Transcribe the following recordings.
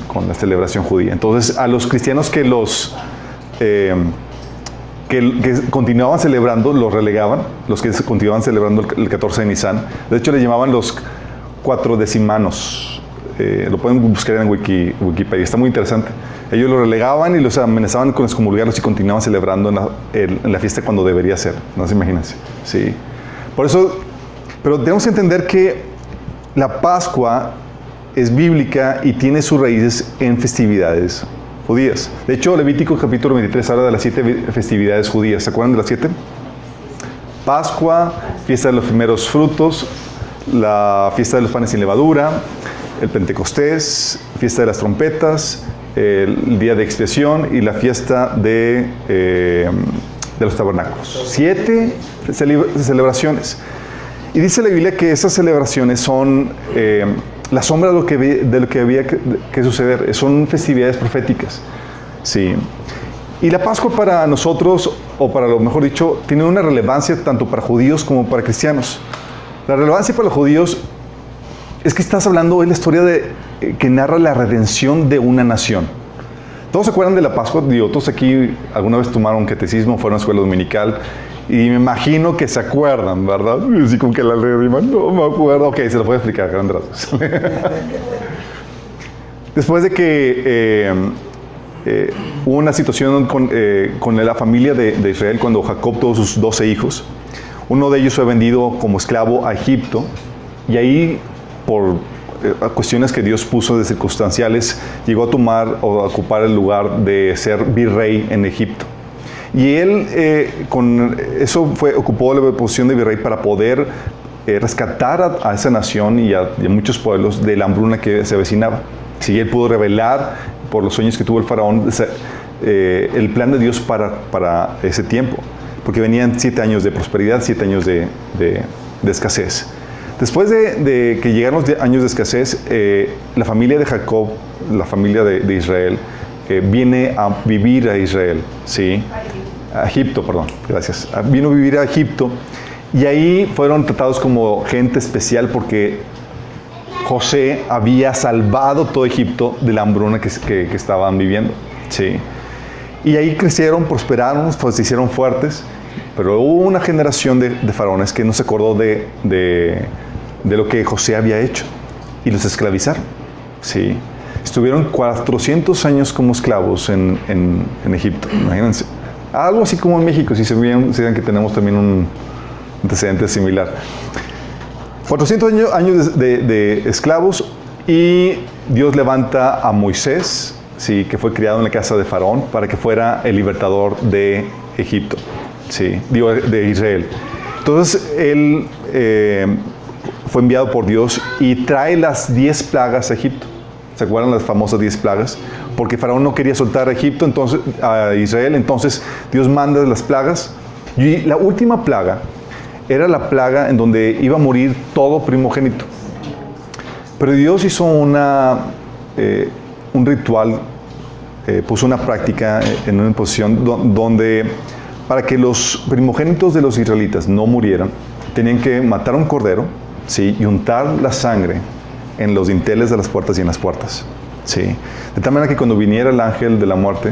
con la celebración judía. Entonces, a los cristianos que continuaban celebrando, los relegaban, los que continuaban celebrando el 14 de Nisan. De hecho, le llamaban los cuatrodecimanos. Lo pueden buscar en Wikipedia, está muy interesante. Ellos los relegaban y los amenazaban con excomulgarlos y continuaban celebrando en la fiesta cuando debería ser. No se imagínense. Sí. Por eso, pero tenemos que entender que la Pascua es bíblica y tiene sus raíces en festividades judías. De hecho, Levítico capítulo 23 habla de las 7 festividades judías. ¿Se acuerdan de las 7? Pascua, fiesta de los primeros frutos, la fiesta de los panes sin levadura, el Pentecostés, fiesta de las trompetas, el día de expiación y la fiesta de los tabernáculos. 7 celebraciones. Y dice la Biblia que esas celebraciones son la sombra de lo que había que suceder. Son festividades proféticas. Sí. Y la Pascua para nosotros, o para lo mejor dicho, tiene una relevancia tanto para judíos como para cristianos. La relevancia para los judíos es que estás hablando de la historia que narra la redención de una nación. ¿Todos se acuerdan de la Pascua? Todos aquí alguna vez tomaron catecismo, fueron a escuela dominical, y me imagino que se acuerdan, ¿verdad? Así como que la rediman, no me acuerdo. Ok, se lo voy a explicar, grandes rasgos. Después de que hubo una situación con la familia de Israel, cuando Jacob tuvo sus 12 hijos, uno de ellos fue vendido como esclavo a Egipto, y ahí, por cuestiones que Dios puso de circunstanciales, llegó a tomar o a ocupar el lugar de ser virrey en Egipto. Y él con eso ocupó la posición de virrey para poder rescatar a esa nación y a muchos pueblos de la hambruna que se avecinaba. Sí, él pudo revelar por los sueños que tuvo el faraón el plan de Dios para ese tiempo, porque venían 7 años de prosperidad, 7 años de escasez. Después de que llegaron los años de escasez, la familia de Jacob, la familia de Israel, viene a vivir a Israel, ¿sí? A Egipto, perdón, gracias. Vino a vivir a Egipto, y ahí fueron tratados como gente especial porque José había salvado todo Egipto de la hambruna que estaban viviendo, ¿sí? Y ahí crecieron, prosperaron, pues se hicieron fuertes, pero hubo una generación de faraones que no se acordó de lo que José había hecho, y los esclavizaron, ¿sí? Estuvieron 400 años como esclavos en Egipto, imagínense. Algo así como en México, si se ven que tenemos también un antecedente similar. 400 años de esclavos, y Dios levanta a Moisés, ¿sí? Que fue criado en la casa de Faraón, para que fuera el libertador de Egipto, ¿sí? De Israel. Entonces, él fue enviado por Dios y trae las 10 plagas a Egipto. ¿Se acuerdan las famosas 10 plagas? Porque Faraón no quería soltar a Egipto, a Israel, entonces Dios manda las plagas. Y la última plaga era la plaga en donde iba a morir todo primogénito. Pero Dios hizo un ritual, puso una práctica en una posición donde, para que los primogénitos de los israelitas no murieran, tenían que matar a un cordero, ¿sí? Y untar la sangre en los dinteles de las puertas y en las puertas, ¿sí? De tal manera que cuando viniera el ángel de la muerte,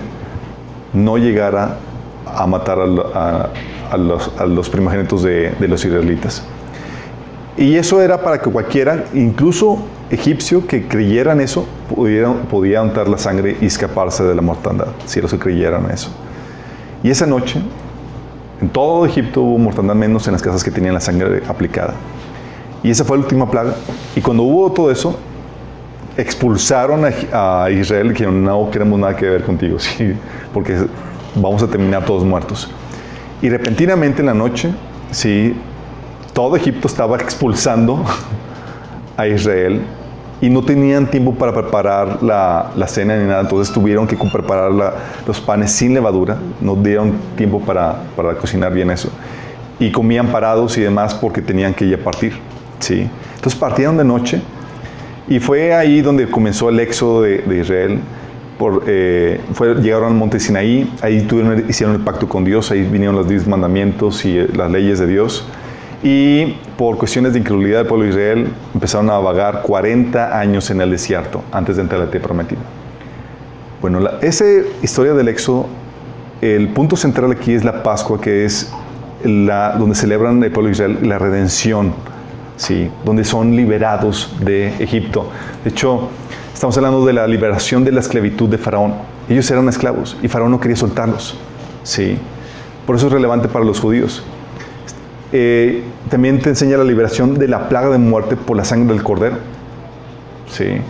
no llegara a matar a los primogénitos de los israelitas. Y eso era para que cualquiera, incluso egipcio, que creyera en eso, podía untar la sangre y escaparse de la mortandad, si los que creyeran eso. Y esa noche, en todo Egipto hubo mortandad, menos en las casas que tenían la sangre aplicada. Y esa fue la última plaga. Y cuando hubo todo eso, expulsaron a Israel y dijeron: no queremos nada que ver contigo, ¿sí? Porque vamos a terminar todos muertos. Y repentinamente en la noche, ¿sí? Todo Egipto estaba expulsando a Israel, y no tenían tiempo para preparar la cena ni nada. Entonces tuvieron que preparar los panes sin levadura. No dieron tiempo para cocinar bien eso. Y comían parados y demás porque tenían que ya partir, ¿sí? Entonces partieron de noche, y fue ahí donde comenzó el éxodo de Israel. Llegaron al monte Sinaí, ahí hicieron el pacto con Dios, ahí vinieron los 10 mandamientos y las leyes de Dios. Y por cuestiones de incredulidad del pueblo de Israel, empezaron a vagar 40 años en el desierto antes de entrar a la tierra prometida. Bueno, esa historia del Éxodo, el punto central aquí es la Pascua, que es donde celebran el pueblo de Israel la redención, ¿sí? Donde son liberados de Egipto. De hecho, estamos hablando de la liberación de la esclavitud de Faraón. Ellos eran esclavos y Faraón no quería soltarlos, ¿sí? Por eso es relevante para los judíos. También te enseña la liberación de la plaga de muerte por la sangre del cordero, ¿sí?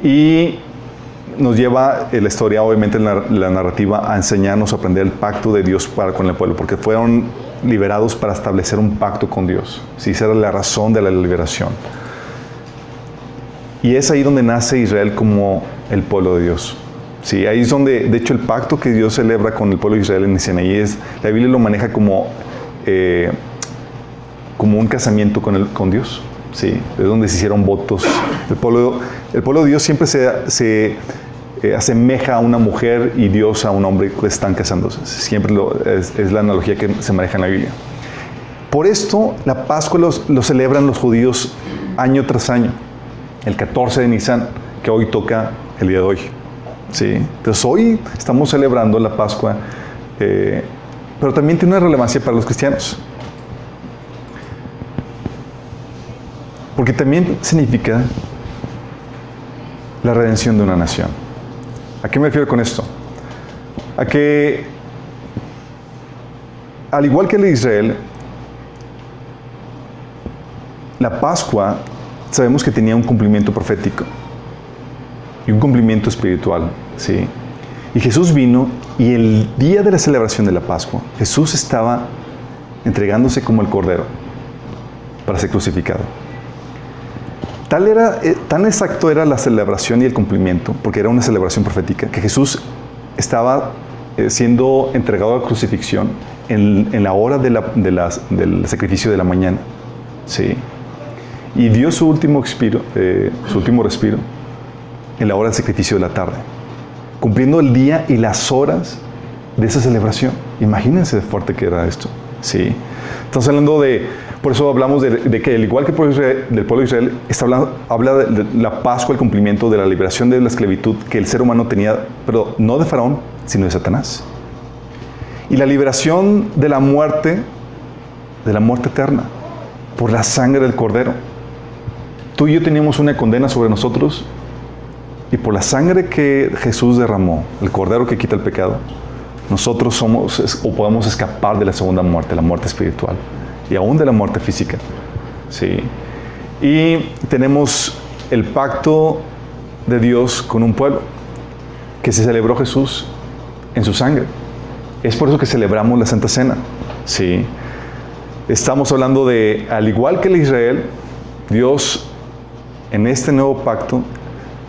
Y nos lleva la historia, obviamente la narrativa, a enseñarnos a aprender el pacto de Dios para con el pueblo, porque fueron liberados para establecer un pacto con Dios, ¿sí? Esa era la razón de la liberación. Y es ahí donde nace Israel como el pueblo de Dios. Sí, ahí es donde, de hecho, el pacto que Dios celebra con el pueblo de Israel en Sinaí, la Biblia lo maneja como un casamiento con Dios. Sí, es donde se hicieron votos. El pueblo de Dios siempre se asemeja a una mujer y Dios a un hombre que están casándose. Siempre es la analogía que se maneja en la Biblia. Por esto, la Pascua lo celebran los judíos año tras año. El 14 de Nisan, que hoy toca el día de hoy. ¿Sí? Entonces hoy estamos celebrando la Pascua, pero también tiene una relevancia para los cristianos. Porque también significa la redención de una nación. ¿A qué me refiero con esto? A que, al igual que el de Israel, la Pascua sabemos que tenía un cumplimiento profético y un cumplimiento espiritual, ¿sí? Y Jesús vino, y el día de la celebración de la Pascua, Jesús estaba entregándose como el Cordero para ser crucificado. Tan exacto era la celebración y el cumplimiento, porque era una celebración profética, que Jesús estaba siendo entregado a la crucifixión en la hora del sacrificio de la mañana, ¿sí? Y dio su último respiro en la hora del sacrificio de la tarde, cumpliendo el día y las horas de esa celebración. Imagínense de fuerte que era esto, ¿sí? Estamos hablando por eso hablamos de que, al igual que del pueblo de Israel, habla de la Pascua, el cumplimiento de la liberación de la esclavitud que el ser humano tenía, pero no de Faraón, sino de Satanás. Y la liberación de la muerte eterna, por la sangre del Cordero. Tú y yo teníamos una condena sobre nosotros, y por la sangre que Jesús derramó, el Cordero que quita el pecado, nosotros podemos escapar de la segunda muerte, la muerte espiritual, y aún de la muerte física. ¿Sí? Y tenemos el pacto de Dios con un pueblo, que se celebró Jesús en su sangre. Es por eso que celebramos la Santa Cena. ¿Sí? Estamos hablando de, al igual que el Israel, Dios en este nuevo pacto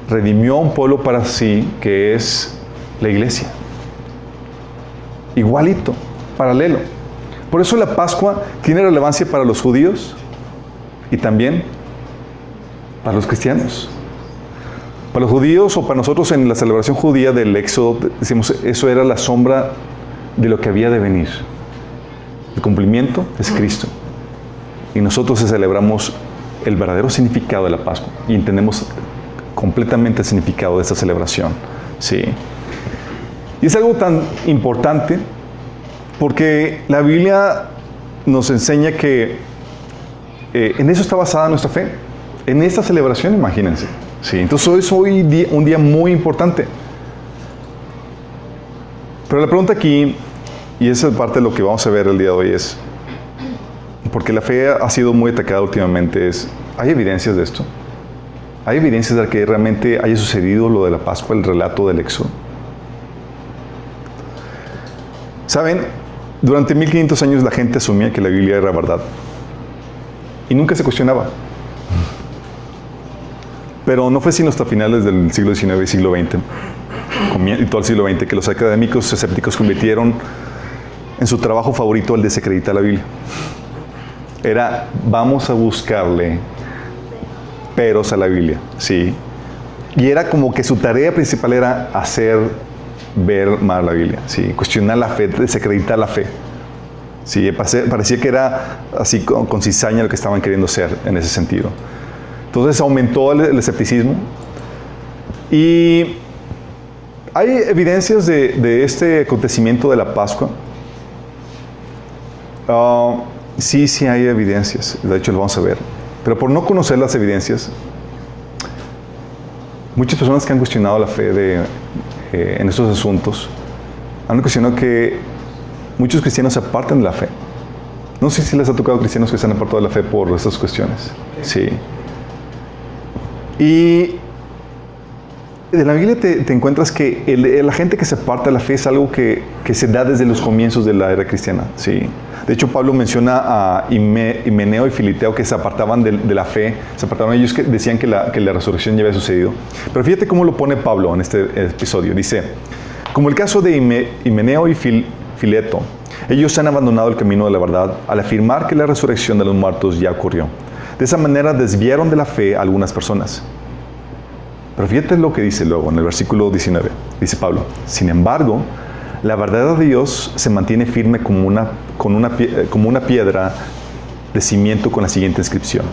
redimió a un pueblo para sí, que es la iglesia. Igualito, paralelo. Por eso la Pascua tiene relevancia para los judíos y también para los cristianos. Para los judíos, o para nosotros en la celebración judía del Éxodo, decimos, eso era la sombra de lo que había de venir. El cumplimiento es Cristo. Y nosotros celebramos el verdadero significado de la Pascua y entendemos completamente el significado de esta celebración. ¿Sí? Y es algo tan importante porque la Biblia nos enseña que en eso está basada nuestra fe, en esta celebración, imagínense. ¿Sí? Entonces hoy es un día muy importante. Pero la pregunta aquí, y esa es parte de lo que vamos a ver el día de hoy, es, porque la fe ha sido muy atacada últimamente, ¿hay evidencias de esto? ¿Hay evidencias de que realmente haya sucedido lo de la Pascua, el relato del Éxodo? ¿Saben? Durante 1500 años la gente asumía que la Biblia era verdad. Y nunca se cuestionaba. Pero no fue sino hasta finales del siglo XIX y siglo XX, y todo el siglo XX, que los académicos escépticos convirtieron en su trabajo favorito el desacreditar la Biblia. Era, vamos a buscarle peros a la Biblia, ¿sí? Y era como que su tarea principal era hacer ver mal la Biblia, ¿sí? Cuestionar la fe, desacreditar la fe. Sí, parecía que era así con cizaña lo que estaban queriendo hacer en ese sentido. Entonces aumentó el escepticismo. Y hay evidencias de este acontecimiento de la Pascua. Sí hay evidencias. De hecho, lo vamos a ver. Pero por no conocer las evidencias, muchas personas que han cuestionado la fe en estos asuntos han cuestionado que muchos cristianos se apartan de la fe. No sé si les ha tocado cristianos que se han apartado de la fe por estas cuestiones. Sí. Y de la Biblia te encuentras que la gente que se aparta de la fe es algo que se da desde los comienzos de la era cristiana. Sí. De hecho, Pablo menciona a Himeneo y Filiteo que se apartaban de la fe. Se apartaban ellos que decían que la resurrección ya había sucedido. Pero fíjate cómo lo pone Pablo en este episodio. Dice, como el caso de Himeneo y Fileto, ellos han abandonado el camino de la verdad al afirmar que la resurrección de los muertos ya ocurrió. De esa manera desviaron de la fe a algunas personas. Pero fíjate lo que dice luego en el versículo 19. Dice Pablo, sin embargo, la verdad de Dios se mantiene firme como una piedra de cimiento con la siguiente inscripción.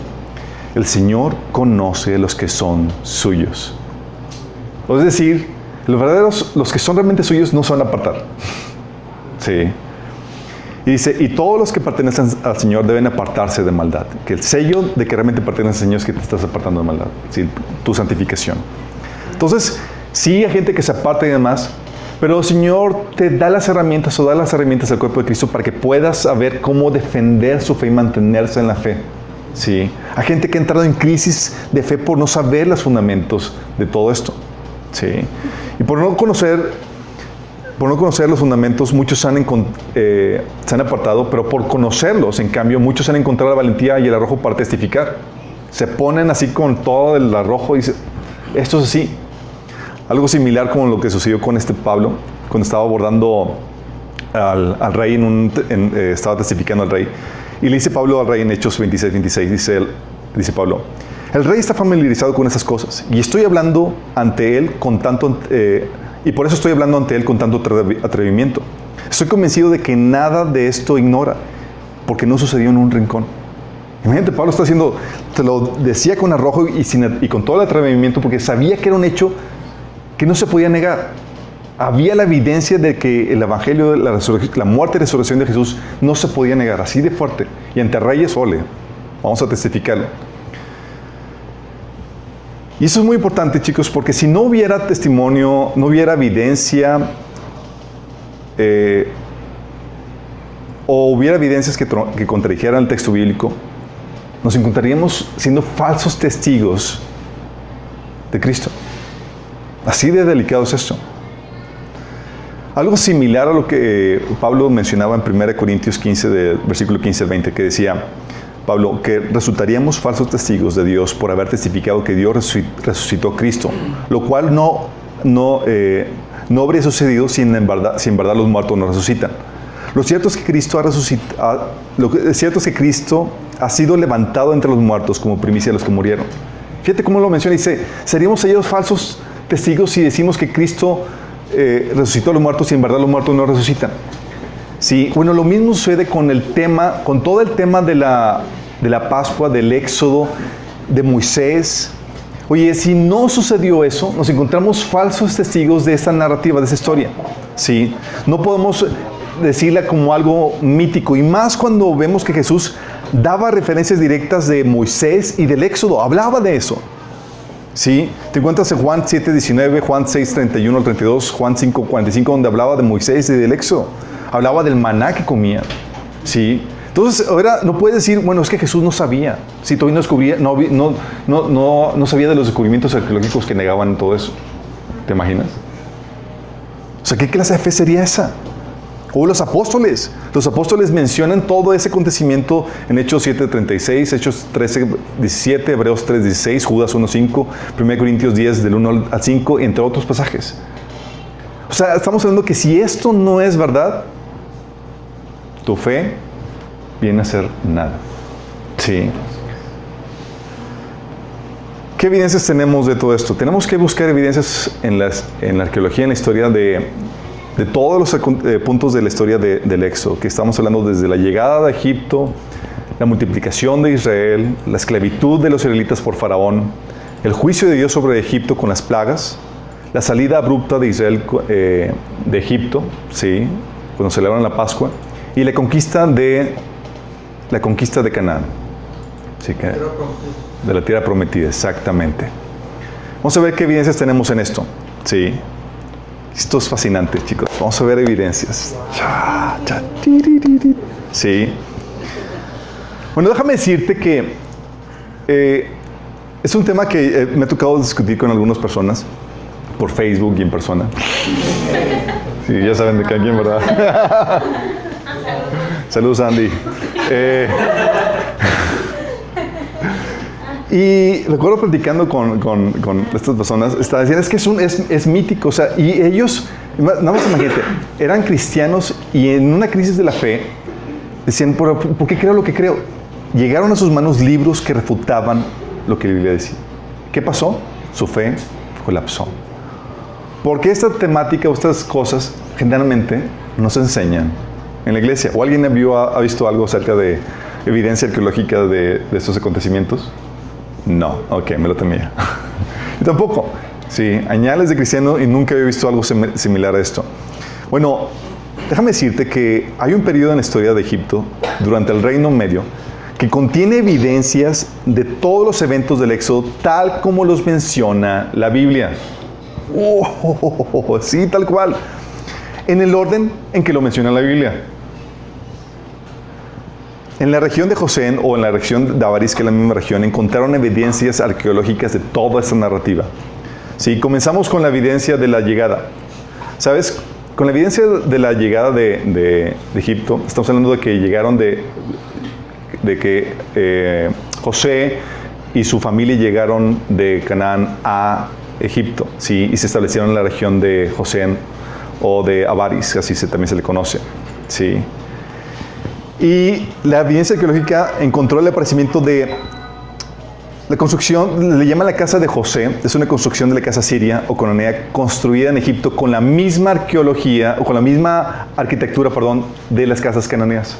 El Señor conoce a los que son suyos. Es decir, los que son realmente suyos no se van a apartar. Sí. Y dice, y todos los que pertenecen al Señor deben apartarse de maldad. Que el sello de que realmente perteneces al Señor es que te estás apartando de maldad. ¿Sí? Tu santificación. Entonces, sí hay gente que se aparta y demás, pero el Señor te da las herramientas o da las herramientas al cuerpo de Cristo para que puedas saber cómo defender su fe y mantenerse en la fe. ¿Sí? Hay gente que ha entrado en crisis de fe por no saber los fundamentos de todo esto. ¿Sí? Y por no conocer los fundamentos, muchos se han apartado, pero por conocerlos, en cambio, muchos han encontrado la valentía y el arrojo para testificar. Se ponen así con todo el arrojo y dicen, esto es así. Algo similar como lo que sucedió con Pablo, cuando estaba abordando al rey, estaba testificando al rey. Y le dice Pablo al rey en Hechos 26, dice Pablo, el rey está familiarizado con esas cosas y estoy hablando ante él con tanto... y por eso estoy hablando ante él con tanto atrevimiento. Estoy convencido de que nada de esto ignora, porque no sucedió en un rincón. Imagínate, Pablo está haciendo, te lo decía con arrojo y con todo el atrevimiento, porque sabía que era un hecho que no se podía negar. Había la evidencia de que el evangelio, la muerte y resurrección de Jesús no se podía negar, así de fuerte. Y ante reyes, vamos a testificarlo. Y eso es muy importante, chicos, porque si no hubiera testimonio, no hubiera evidencia, o hubiera evidencias que contradijeran el texto bíblico, nos encontraríamos siendo falsos testigos de Cristo. Así de delicado es esto. Algo similar a lo que Pablo mencionaba en 1 Corintios 15, versículo 15 al 20, que decía Pablo, que resultaríamos falsos testigos de Dios por haber testificado que Dios resucitó a Cristo, lo cual no habría sucedido si en verdad los muertos no resucitan. Lo cierto es que Cristo ha sido levantado entre los muertos como primicia de los que murieron. Fíjate cómo lo menciona, dice, seríamos ellos falsos testigos si decimos que Cristo resucitó a los muertos y en verdad los muertos no resucitan. Sí, bueno, lo mismo sucede con todo el tema de la Pascua, del Éxodo, de Moisés. Oye, si no sucedió eso, nos encontramos falsos testigos de esta narrativa, de esta historia. Sí, no podemos decirla como algo mítico, y más cuando vemos que Jesús daba referencias directas de Moisés y del Éxodo, hablaba de eso. ¿Sí? Te encuentras en Juan 7:19, Juan 6:31 al 32, Juan 5:45, donde hablaba de Moisés y del Éxodo. Hablaba del maná que comían. ¿Sí? Entonces, ahora no puedes decir, bueno, es que Jesús no sabía. Si todavía no descubría, no sabía de los descubrimientos arqueológicos que negaban todo eso. ¿Te imaginas? O sea, ¿qué clase de fe sería esa? O los apóstoles. Los apóstoles mencionan todo ese acontecimiento en Hechos 7:36, Hechos 13:17, Hebreos 3:16, Judas 1:5, 1 Corintios 10, del 1 al 5, entre otros pasajes. O sea, estamos hablando que si esto no es verdad, tu fe viene a ser nada. Sí. ¿Qué evidencias tenemos de todo esto? Tenemos que buscar evidencias en la arqueología, en la historia de de todos los puntos de la historia del Éxodo, que estamos hablando desde la llegada de Egipto, la multiplicación de Israel, la esclavitud de los israelitas por Faraón, el juicio de Dios sobre Egipto con las plagas, la salida abrupta de Israel de Egipto, ¿sí?, cuando celebran la Pascua, y la conquista de Canaán, ¿sí?, de la tierra prometida, exactamente. Vamos a ver qué evidencias tenemos en esto, ¿sí? Esto es fascinante, chicos. Vamos a ver evidencias. Sí. Bueno, déjame decirte que es un tema que me ha tocado discutir con algunas personas por Facebook y en persona. Sí, ya saben de quién, ¿verdad? Saludos, Andy. Y recuerdo platicando con estas personas, estaba diciendo, es que es mítico, o sea, y ellos, nada más imagínate, eran cristianos y en una crisis de la fe, decían, ¿por qué creo lo que creo? Llegaron a sus manos libros que refutaban lo que la Biblia decía. ¿Qué pasó? Su fe colapsó. Porque esta temática o estas cosas generalmente no se enseñan en la iglesia. ¿O alguien ha visto algo acerca de evidencia arqueológica de estos acontecimientos? No, ok, me lo temía. Yo tampoco. Sí, añales de cristiano y nunca había visto algo similar a esto. Bueno, déjame decirte que hay un periodo en la historia de Egipto, durante el Reino Medio, que contiene evidencias de todos los eventos del Éxodo, tal como los menciona la Biblia. Sí, tal cual. En el orden en que lo menciona la Biblia. En la región de Gosén o en la región de Avaris, que es la misma región, encontraron evidencias arqueológicas de toda esta narrativa. Sí, comenzamos con la evidencia de la llegada. ¿Sabes? Con la evidencia de la llegada de Egipto, estamos hablando de que llegaron de que José y su familia llegaron de Canaán a Egipto, ¿sí? Y se establecieron en la región de Gosén o de Avaris, así también se le conoce, ¿sí? Y la evidencia arqueológica encontró el aparecimiento de la construcción, le llaman la casa de José, es una construcción de la casa siria o cananea construida en Egipto con la misma arqueología, o con la misma arquitectura, perdón, de las casas cananeas.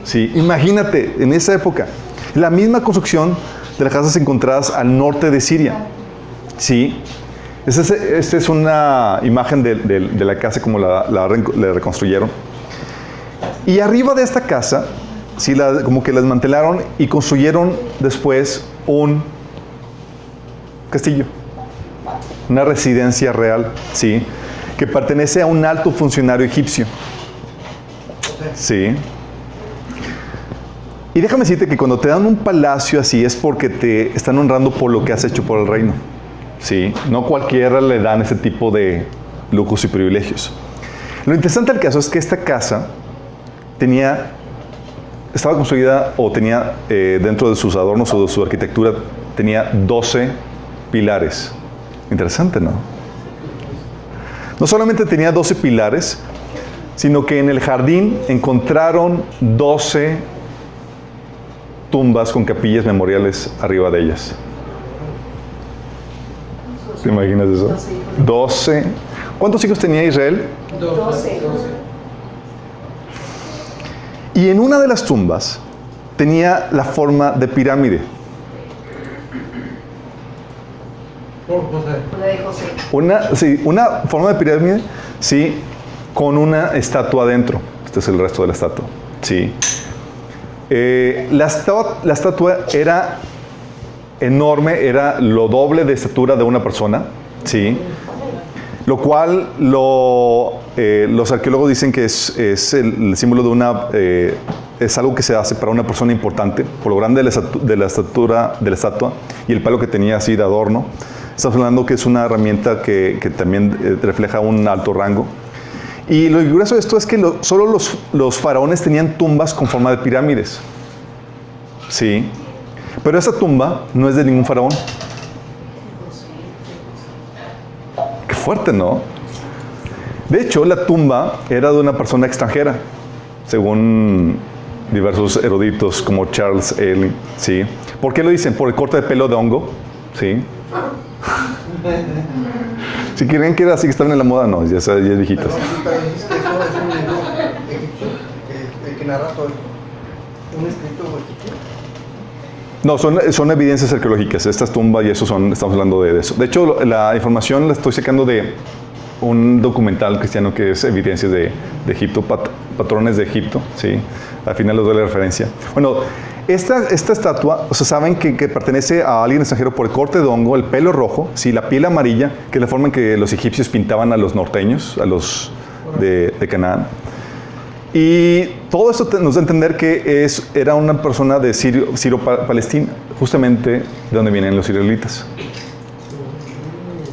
Sí, imagínate, en esa época, la misma construcción de las casas encontradas al norte de Siria. Sí, esta es una imagen de la casa como la reconstruyeron. Y arriba de esta casa, sí, como que la desmantelaron y construyeron después un castillo, una residencia real, sí, que pertenece a un alto funcionario egipcio. Sí. Y déjame decirte que cuando te dan un palacio así es porque te están honrando por lo que has hecho por el reino. Sí, no cualquiera le dan ese tipo de lujos y privilegios. Lo interesante del caso es que esta casa estaba construida o tenía dentro de sus adornos o de su arquitectura, tenía 12 pilares. Interesante, ¿no? No solamente tenía 12 pilares, sino que en el jardín encontraron 12 tumbas con capillas memoriales arriba de ellas. ¿Te imaginas eso? 12. ¿Cuántos hijos tenía Israel? 12. Y en una de las tumbas tenía la forma de pirámide. Una forma de pirámide, sí, con una estatua adentro. Este es el resto de la estatua. Sí. La estatua era enorme, era lo doble de estatura de una persona, sí. Lo cual los arqueólogos dicen que es el símbolo de es algo que se hace para una persona importante, por lo grande de la estatura de la estatua y el palo que tenía así de adorno. Estamos hablando que es una herramienta que también refleja un alto rango. Y lo curioso de esto es que solo los faraones tenían tumbas con forma de pirámides. Sí. Pero esa tumba no es de ningún faraón. Qué fuerte, ¿no? De hecho, la tumba era de una persona extranjera, según diversos eruditos como Charles Ely. ¿Sí? ¿Por qué lo dicen? Por el corte de pelo de hongo. ¿Sí? Si creen que era así que estaban en la moda, no, ya es viejitas. Pero dices que eso es un libro egipcio, el que narra todo esto. ¿Un escrito egipcio? No, son evidencias arqueológicas. Estas tumbas y eso estamos hablando de eso. De hecho, la información la estoy sacando de un documental cristiano que es Evidencias de Egipto, Patrones de Egipto, ¿sí? Al final les doy la referencia. Bueno, esta estatua, o sea, saben que pertenece a alguien extranjero por el corte de hongo, el pelo rojo, ¿sí? La piel amarilla, que es la forma en que los egipcios pintaban a los norteños, a los de Canaán. Y todo esto nos da a entender que era una persona de Sirio-Palestina, justamente de donde vienen los israelitas.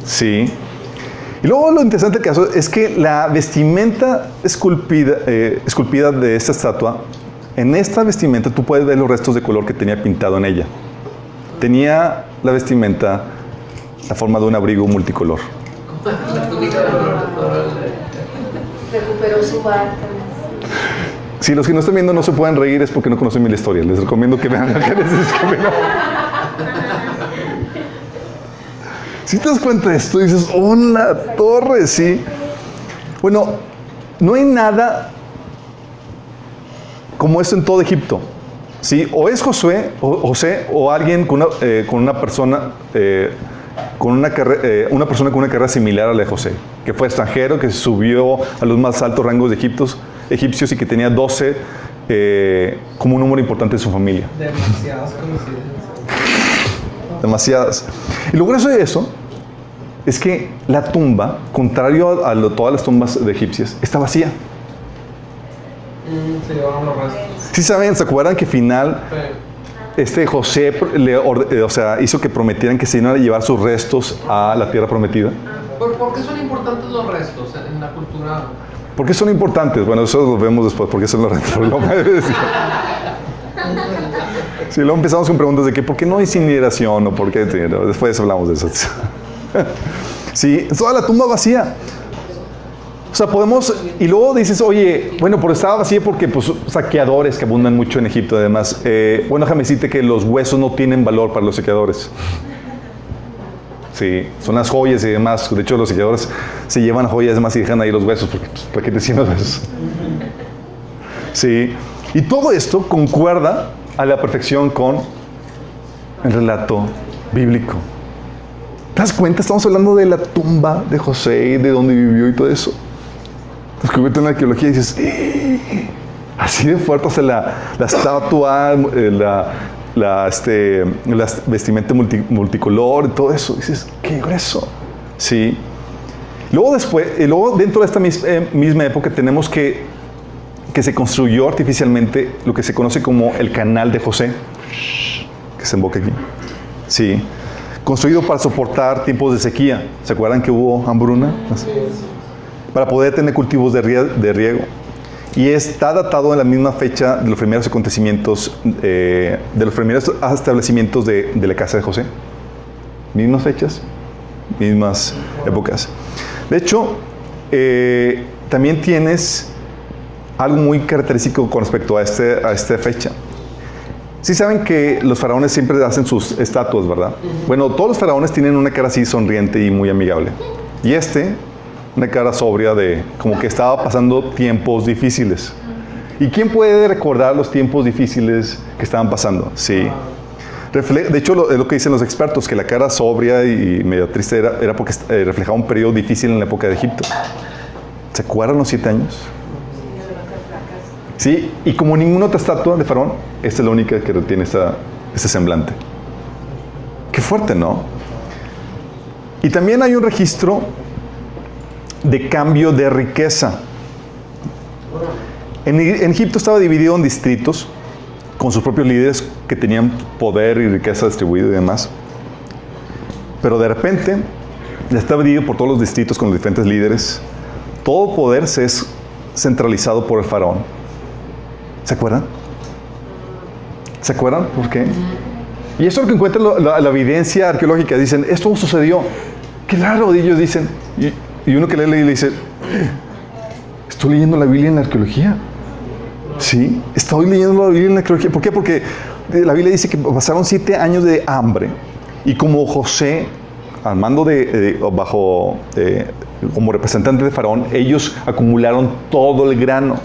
Sí. Y luego lo interesante del caso es que la vestimenta esculpida de esta estatua, en esta vestimenta tú puedes ver los restos de color que tenía pintado en ella. Tenía la vestimenta la forma de un abrigo multicolor. Recuperó su barca. Si los que no están viendo no se pueden reír es porque no conocen mi historia. Les recomiendo que vean acá en ese camino. Si te das cuenta de esto, dices, ¡oh, la torre! Sí. Bueno, no hay nada como esto en todo Egipto. ¿Sí? O es José o alguien con una persona con una persona con una carrera similar a la de José, que fue extranjero, que subió a los más altos rangos de egipcios y que tenía 12 como un número importante de su familia. Demasiadas coincidencias. Demasiadas. Y lo grueso de eso es que la tumba, contrario a todas las tumbas de egipcias, está vacía. Se llevaron los restos. ¿Sí saben? ¿Se acuerdan que al final José hizo que prometieran que se iban a llevar sus restos a la tierra prometida? ¿Por qué son importantes los restos en la cultura? ¿Por qué son importantes? Bueno, eso lo vemos después. ¿Por qué son los restos? Sí, luego empezamos con preguntas de que ¿por qué no hay incineración? O por qué, después hablamos de eso. Sí, toda la tumba vacía. O sea, y luego dices, oye, bueno, pero estaba vacía porque pues saqueadores que abundan mucho en Egipto, además. Bueno, déjame decirte que los huesos no tienen valor para los saqueadores. Sí, son las joyas y demás. De hecho, los saqueadores se llevan joyas además y dejan ahí los huesos porque pues, ¿para qué te sirven los huesos? Sí, y todo esto concuerda a la perfección con el relato bíblico. ¿Te das cuenta? Estamos hablando de la tumba de José y de dónde vivió y todo eso. Descubierto en la arqueología y dices, así de fuerte, o sea, la estatua, la vestimenta multicolor y todo eso. Dices, qué grueso. Sí. Luego dentro de esta misma época tenemos que se construyó artificialmente lo que se conoce como el canal de José, que se emboca aquí. Sí. Construido para soportar tiempos de sequía. ¿Se acuerdan que hubo hambruna? Sí. Para poder tener cultivos de riego. Y está datado en la misma fecha de los primeros acontecimientos, de los primeros establecimientos de la casa de José. Mismas fechas, mismas épocas. De hecho, también tienes algo muy característico con respecto a esta fecha. Sí saben que los faraones siempre hacen sus estatuas, ¿verdad? Bueno, todos los faraones tienen una cara así sonriente y muy amigable. Y una cara sobria de como que estaba pasando tiempos difíciles. ¿Y quién puede recordar los tiempos difíciles que estaban pasando? Sí. De hecho, es lo que dicen los expertos, que la cara sobria y medio triste era porque reflejaba un periodo difícil en la época de Egipto. ¿Se acuerdan los 7 años? Sí, y como ninguna otra estatua de faraón, esta es la única que tiene este semblante. Qué fuerte, ¿no? Y también hay un registro de cambio de riqueza. En Egipto estaba dividido en distritos con sus propios líderes que tenían poder y riqueza distribuida y demás. Pero de repente ya estaba dividido por todos los distritos con los diferentes líderes. Todo poder se es centralizado por el faraón. ¿Se acuerdan? ¿Se acuerdan? ¿Por qué? Y eso es lo que encuentra la evidencia arqueológica. Dicen, esto sucedió. Qué raro, ellos dicen. Y uno que lee y le dice, estoy leyendo la Biblia en la arqueología. Sí, estoy leyendo la Biblia en la arqueología. ¿Por qué? Porque la Biblia dice que pasaron 7 años de hambre. Y como José al mando como representante de Faraón, ellos acumularon todo el grano.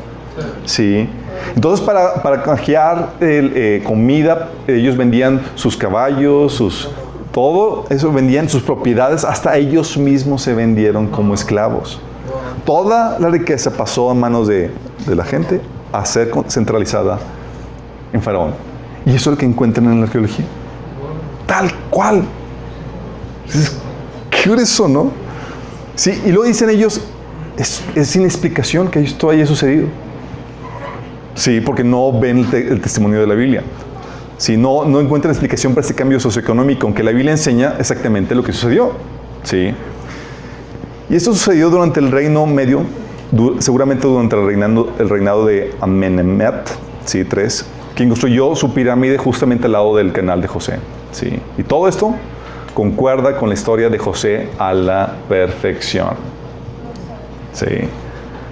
¿Sí? Entonces, para canjear comida, ellos vendían sus caballos, todo eso, vendían sus propiedades, hasta ellos mismos se vendieron como esclavos. Toda la riqueza pasó a manos de la gente a ser centralizada en Faraón. Y eso es lo que encuentran en la arqueología. Tal cual. Qué grueso, ¿no? Sí, y luego dicen ellos, es sin explicación que esto haya sucedido. Sí, porque no ven el testimonio de la Biblia. Sí, no encuentran explicación para este cambio socioeconómico, aunque la Biblia enseña exactamente lo que sucedió. Sí. Y esto sucedió durante el Reino Medio, seguramente durante el reinado de Amenemhat, ¿sí? III, quien construyó su pirámide justamente al lado del canal de José. ¿Sí? Y todo esto concuerda con la historia de José a la perfección. ¿Sí?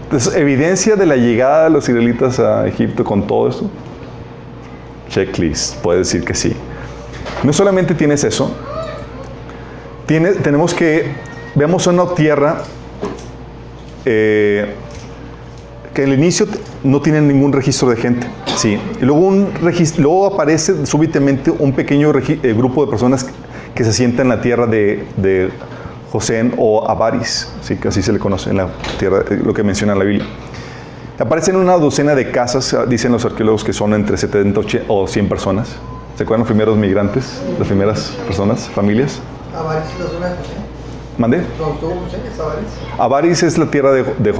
Entonces, evidencia de la llegada de los israelitas a Egipto con todo esto. Checklist, puede decir que sí. No solamente tienes eso, tenemos que, veamos una tierra que al inicio no tiene ningún registro de gente. Sí. Y luego aparece súbitamente un pequeño grupo de personas que se asientan en la tierra de Gosén o Avaris, ¿sí? Que así se le conoce en la tierra, lo que menciona la Biblia. Aparecen una docena de casas, dicen los arqueólogos que son entre 70 o 100 personas. ¿Se acuerdan los primeros migrantes? Las primeras personas, familias. Avaris es la zona de José. ¿Mandé? ¿Dónde estuvo José? ¿Es Avaris? Avaris es la tierra de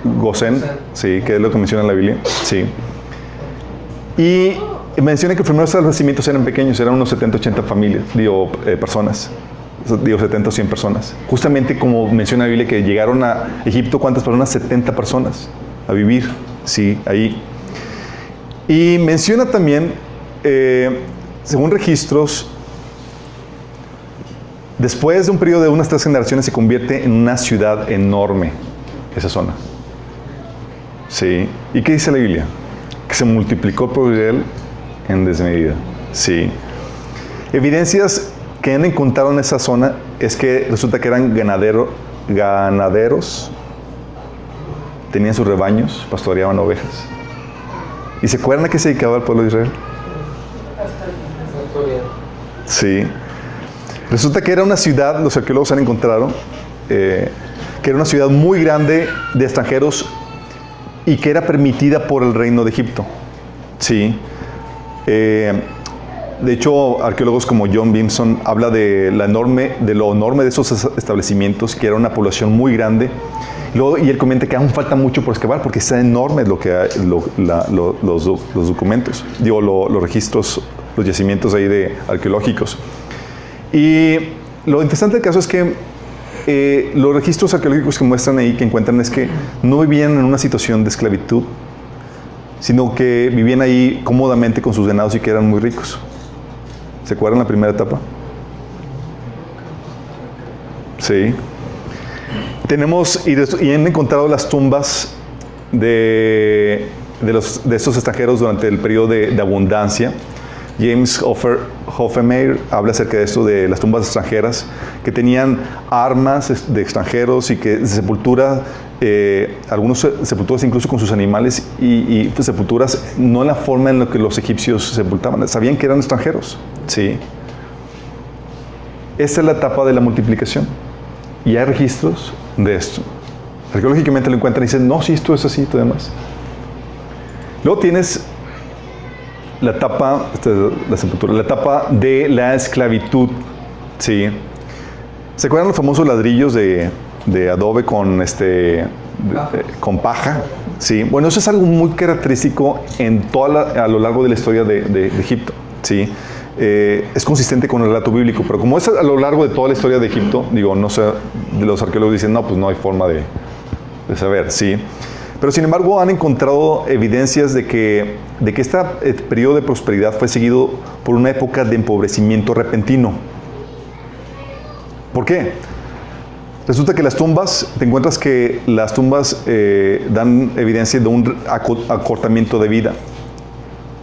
Gosén, sí, que es lo que menciona la Biblia. Sí. Y menciona que los primeros establecimientos eran pequeños, eran unos 70, 80 familias, personas. 70 o 100 personas. Justamente como menciona la Biblia que llegaron a Egipto, ¿cuántas personas? 70 personas a vivir, sí, ahí. Y menciona también, según registros, después de un periodo de unas 3 generaciones se convierte en una ciudad enorme, esa zona. Sí. ¿Y qué dice la Biblia? Que se multiplicó por Israel en desmedida. Sí. Evidencias que han encontrado en esa zona es que resulta que eran ganaderos, tenían sus rebaños, pastoreaban ovejas. ¿Y se acuerdan a qué se dedicaba el pueblo de Israel? Sí. Resulta que era una ciudad, los arqueólogos han encontrado, que era una ciudad muy grande de extranjeros y que era permitida por el reino de Egipto. Sí. De hecho, arqueólogos como John Bimson habla de lo enorme de esos establecimientos, que era una población muy grande. Y él comenta que aún falta mucho por excavar porque está enorme los documentos, los registros, los yacimientos ahí arqueológicos. Y lo interesante del caso es que los registros arqueológicos que muestran ahí, que encuentran, es que no vivían en una situación de esclavitud, sino que vivían ahí cómodamente con sus ganados y que eran muy ricos. ¿Se acuerdan la primera etapa? Sí. Tenemos y han encontrado las tumbas de estos extranjeros durante el periodo de abundancia. James Hoffmeyer habla acerca de esto, de las tumbas extranjeras, que tenían armas de extranjeros y que sepultura, algunos sepulturas incluso con sus animales y sepulturas no en la forma en la que los egipcios sepultaban. Sabían que eran extranjeros. Sí. Esta es la etapa de la multiplicación. Y hay registros de esto. Arqueológicamente lo encuentran y dicen, no, sí, esto es así y todo demás. Luego tienes la etapa, la etapa de la esclavitud. ¿Sí? ¿Se acuerdan los famosos ladrillos de adobe con paja? ¿Sí? Bueno, eso es algo muy característico a lo largo de la historia de Egipto. ¿Sí? Es consistente con el relato bíblico, pero como es a lo largo de toda la historia de Egipto, no sé, los arqueólogos dicen, no, pues no hay forma de saber, ¿sí? Pero sin embargo han encontrado evidencias de que este periodo de prosperidad fue seguido por una época de empobrecimiento repentino. ¿Por qué? Resulta que te encuentras que las tumbas dan evidencia de un acortamiento de vida.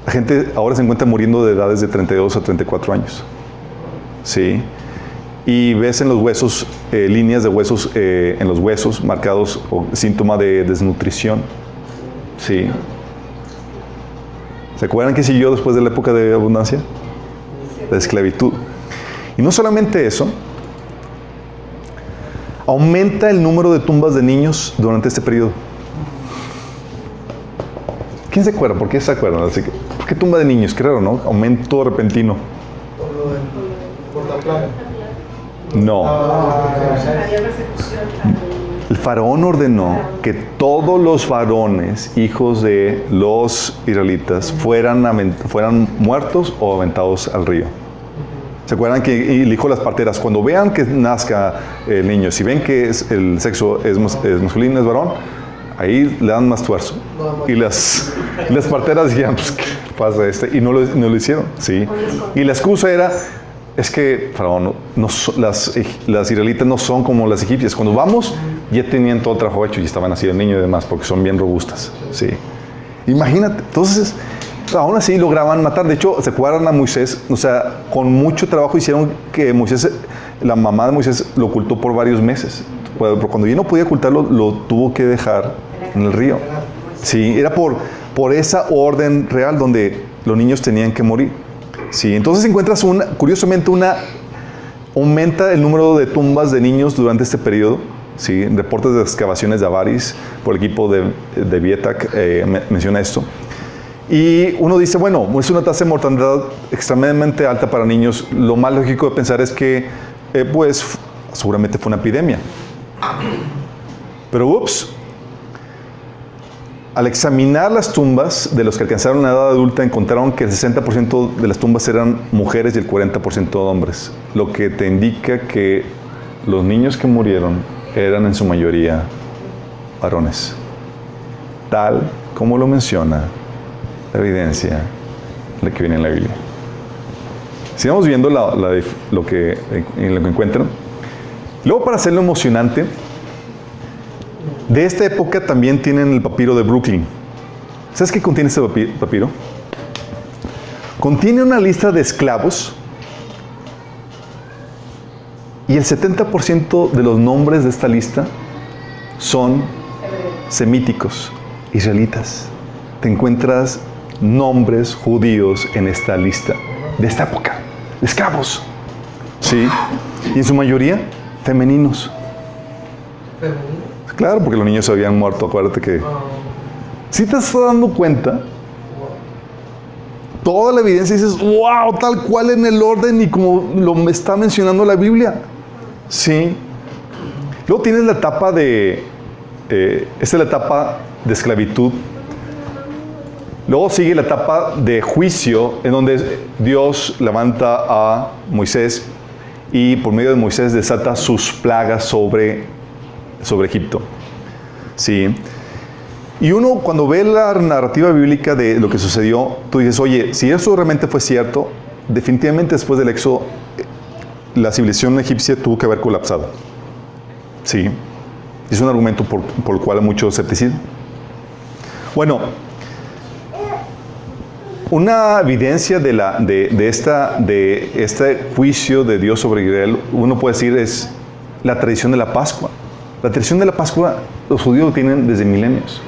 La gente ahora se encuentra muriendo de edades de 32 a 34 años. ¿Sí? y ves en los huesos, líneas de huesos en los huesos marcados o síntoma de desnutrición. Sí. ¿Se acuerdan que siguió después de la época de abundancia? De esclavitud. Y no solamente eso, aumenta el número de tumbas de niños durante este periodo. ¿Quién se acuerda? ¿Por qué se acuerdan? Así que, ¿por qué tumba de niños? Qué raro, ¿no? Aumento repentino. Por la plaga. No. Había persecución. El faraón ordenó que todos los varones, hijos de los israelitas, fueran muertos o aventados al río. ¿Se acuerdan que le dijo a las parteras, cuando vean que nazca el niño, si ven que el sexo es masculino, es varón, ahí le dan más tuerzo? Y las parteras dijeron, pues, ¿qué pasa y no lo hicieron, ¿sí? Y la excusa era, es que faraón, las israelitas no son como las egipcias. Cuando vamos, ya tenían todo el trabajo hecho y estaban así el niño y demás, porque son bien robustas, ¿sí? Imagínate, entonces, aún así lograban matar. De hecho, se acuerdan a Moisés, o sea, con mucho trabajo hicieron que Moisés, la mamá de Moisés, lo ocultó por varios meses. Pero cuando ya no podía ocultarlo, lo tuvo que dejar en el río. Sí, era por esa orden real donde los niños tenían que morir. Sí, entonces encuentras curiosamente aumenta el número de tumbas de niños durante este periodo. Sí, reportes de excavaciones de Avaris por el equipo de Vietac menciona esto. Y uno dice, bueno, es una tasa de mortalidad extremadamente alta para niños. Lo más lógico de pensar es que, pues, seguramente fue una epidemia. Pero, al examinar las tumbas de los que alcanzaron la edad adulta, encontraron que el 60% de las tumbas eran mujeres y el 40% hombres. Lo que te indica que los niños que murieron eran en su mayoría varones. Tal como lo menciona la evidencia la que viene en la Biblia. Sigamos viendo lo que encuentran. Luego, para hacerlo emocionante, de esta época también tienen el papiro de Brooklyn. ¿Sabes qué contiene este papiro? Contiene una lista de esclavos y el 70% de los nombres de esta lista son semíticos, israelitas. Te encuentras nombres judíos en esta lista de esta época, de esclavos. ¿Sí? Y en su mayoría femeninos. Claro, porque los niños se habían muerto. Acuérdate que si te estás dando cuenta, toda la evidencia dices, wow, tal cual en el orden y como lo está mencionando la Biblia. Sí. Luego tienes la etapa esta es la etapa de esclavitud. Luego sigue la etapa de juicio, en donde Dios levanta a Moisés y por medio de Moisés desata sus plagas sobre Egipto. Sí. Y uno, cuando ve la narrativa bíblica de lo que sucedió, tú dices, oye, si eso realmente fue cierto, definitivamente después del Éxodo, la civilización egipcia tuvo que haber colapsado. Sí. Es un argumento por el cual hay mucho escepticismo. Bueno, una evidencia de este juicio de Dios sobre Israel, uno puede decir, es la tradición de la Pascua. La tradición de la Pascua, los judíos lo tienen desde milenios.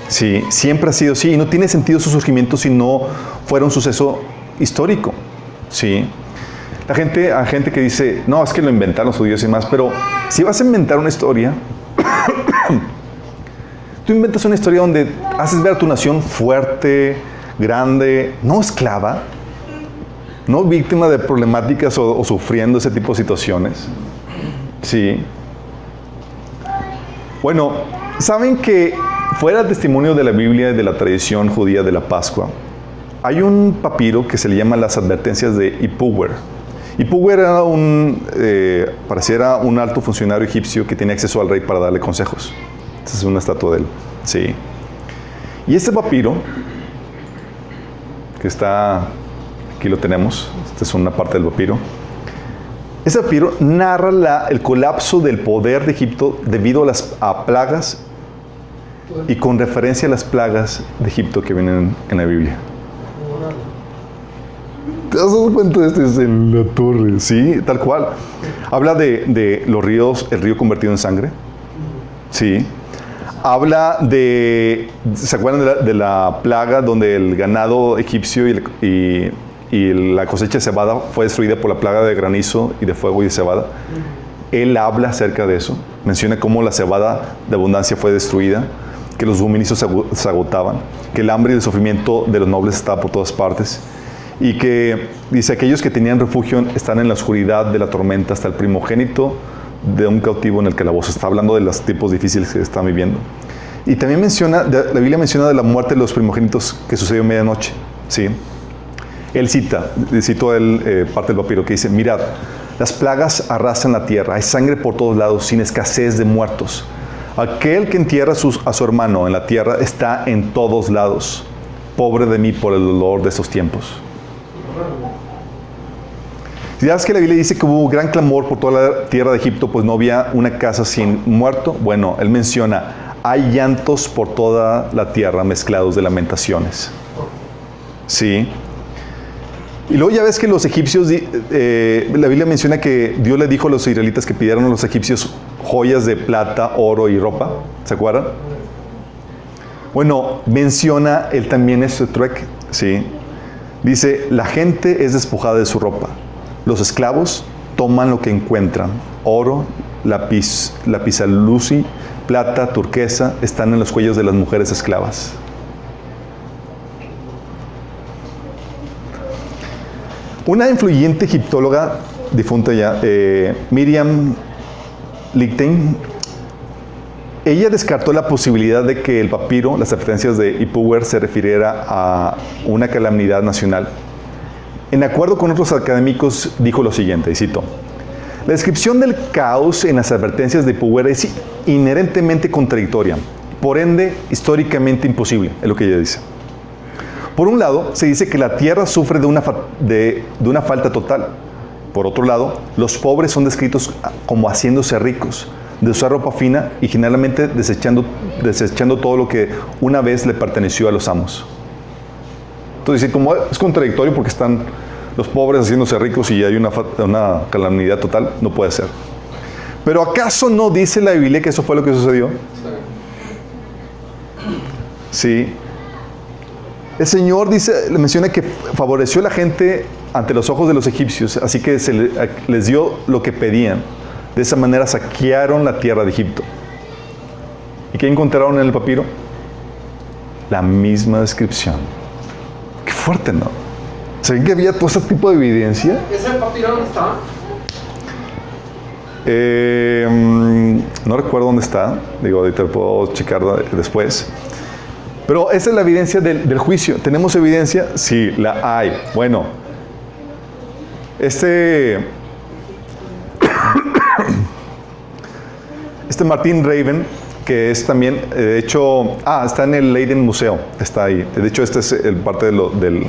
Sí, siempre ha sido así. Y no tiene sentido su surgimiento si no fuera un suceso histórico. Sí. Hay gente que dice, no, es que lo inventaron los judíos y más. Pero si vas a inventar una historia, tú inventas una historia donde haces ver a tu nación fuerte, grande, no esclava, no víctima de problemáticas o sufriendo ese tipo de situaciones. Sí. Bueno, ¿saben que fuera el testimonio de la Biblia y de la tradición judía de la Pascua, hay un papiro que se le llama las advertencias de Ipuwer? Ipuwer era pareciera un alto funcionario egipcio que tenía acceso al rey para darle consejos. Esta es una estatua de él. Sí. Y este papiro, que está, aquí lo tenemos, esta es una parte del papiro. Ese papiro narra el colapso del poder de Egipto debido a plagas y con referencia a las plagas de Egipto que vienen en la Biblia. ¿Te has dado cuenta de esto? Es en la torre, sí, tal cual. Habla de los ríos, el río convertido en sangre. Sí. Habla de, ¿se acuerdan de la plaga donde el ganado egipcio y la cosecha de cebada fue destruida por la plaga de granizo y de fuego y de cebada? Él habla acerca de eso. Menciona cómo la cebada de abundancia fue destruida, que los suministros se agotaban, que el hambre y el sufrimiento de los nobles estaba por todas partes. Y que, dice, aquellos que tenían refugio están en la oscuridad de la tormenta, hasta el primogénito de un cautivo en el calabozo. Está hablando de los tiempos difíciles que están viviendo. Y también menciona, la Biblia menciona de la muerte de los primogénitos que sucedió en medianoche. ¿Sí? Él citó parte del papiro que dice, mirad, las plagas arrasan la tierra, hay sangre por todos lados, sin escasez de muertos. Aquel que entierra a su hermano en la tierra está en todos lados. Pobre de mí por el dolor de estos tiempos. Si sabes que la Biblia dice que hubo gran clamor por toda la tierra de Egipto, pues no había una casa sin muerto. Bueno, él menciona, hay llantos por toda la tierra mezclados de lamentaciones. Sí. Y luego ya ves que los egipcios, la Biblia menciona que Dios le dijo a los israelitas que pidieran a los egipcios joyas de plata, oro y ropa. ¿Se acuerdan? Bueno, menciona él también este trueque. Sí. Dice, la gente es despojada de su ropa. Los esclavos toman lo que encuentran. Oro, lapisaluci, plata, turquesa, están en los cuellos de las mujeres esclavas. Una influyente egiptóloga, difunta ya, Miriam Lichten, ella descartó la posibilidad de que el papiro, las advertencias de Ipuwer, se refiriera a una calamidad nacional. En acuerdo con otros académicos, dijo lo siguiente, y cito, la descripción del caos en las advertencias de Ipuwer es inherentemente contradictoria, por ende, históricamente imposible, es lo que ella dice. Por un lado, se dice que la tierra sufre de una falta total. Por otro lado, los pobres son descritos como haciéndose ricos, de usar ropa fina y generalmente desechando todo lo que una vez le perteneció a los amos. Entonces, como es contradictorio porque están los pobres haciéndose ricos y hay una calamidad total, no puede ser. Pero ¿acaso no dice la Biblia que eso fue lo que sucedió? Sí. El Señor menciona que favoreció a la gente ante los ojos de los egipcios, así que les dio lo que pedían. De esa manera saquearon la tierra de Egipto. ¿Y qué encontraron en el papiro? La misma descripción. Qué fuerte, ¿no? ¿Saben que había todo ese tipo de evidencia? ¿Ese papiro dónde estaba? No recuerdo dónde está. Digo, ahorita lo puedo checar después. Pero esa es la evidencia del juicio. ¿Tenemos evidencia? Sí, la hay. Bueno, este Martin Raven, que es también, de hecho, está en el Leiden Museo, está ahí. De hecho, este es parte del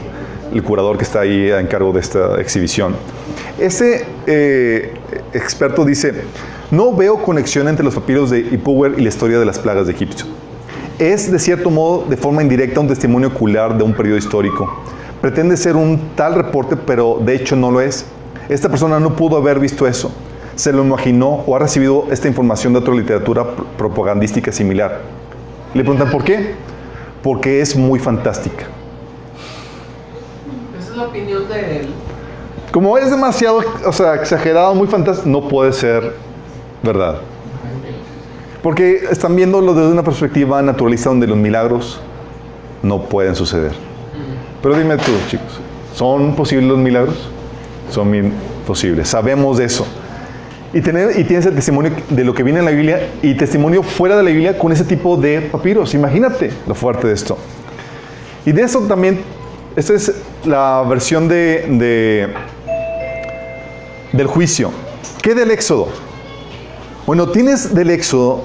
curador que está ahí en cargo de esta exhibición. Este experto dice, no veo conexión entre los papiros de Ipuwer y la historia de las plagas de Egipto. Es, de cierto modo, de forma indirecta, un testimonio ocular de un periodo histórico. Pretende ser un tal reporte, pero de hecho no lo es. Esta persona no pudo haber visto eso. Se lo imaginó o ha recibido esta información de otra literatura propagandística similar. Le preguntan, ¿por qué? Porque es muy fantástica. Esa es la opinión de él. Como es demasiado, exagerado, muy fantástico, no puede ser verdad. Porque están viéndolo desde una perspectiva naturalista donde los milagros no pueden suceder. Pero dime tú, chicos, ¿son posibles los milagros? Son imposibles. Sabemos de eso. Y tienes el testimonio de lo que viene en la Biblia y testimonio fuera de la Biblia con ese tipo de papiros. Imagínate lo fuerte de esto. Y de eso también, esta es la versión del juicio. ¿Qué del Éxodo? Bueno, tienes del Éxodo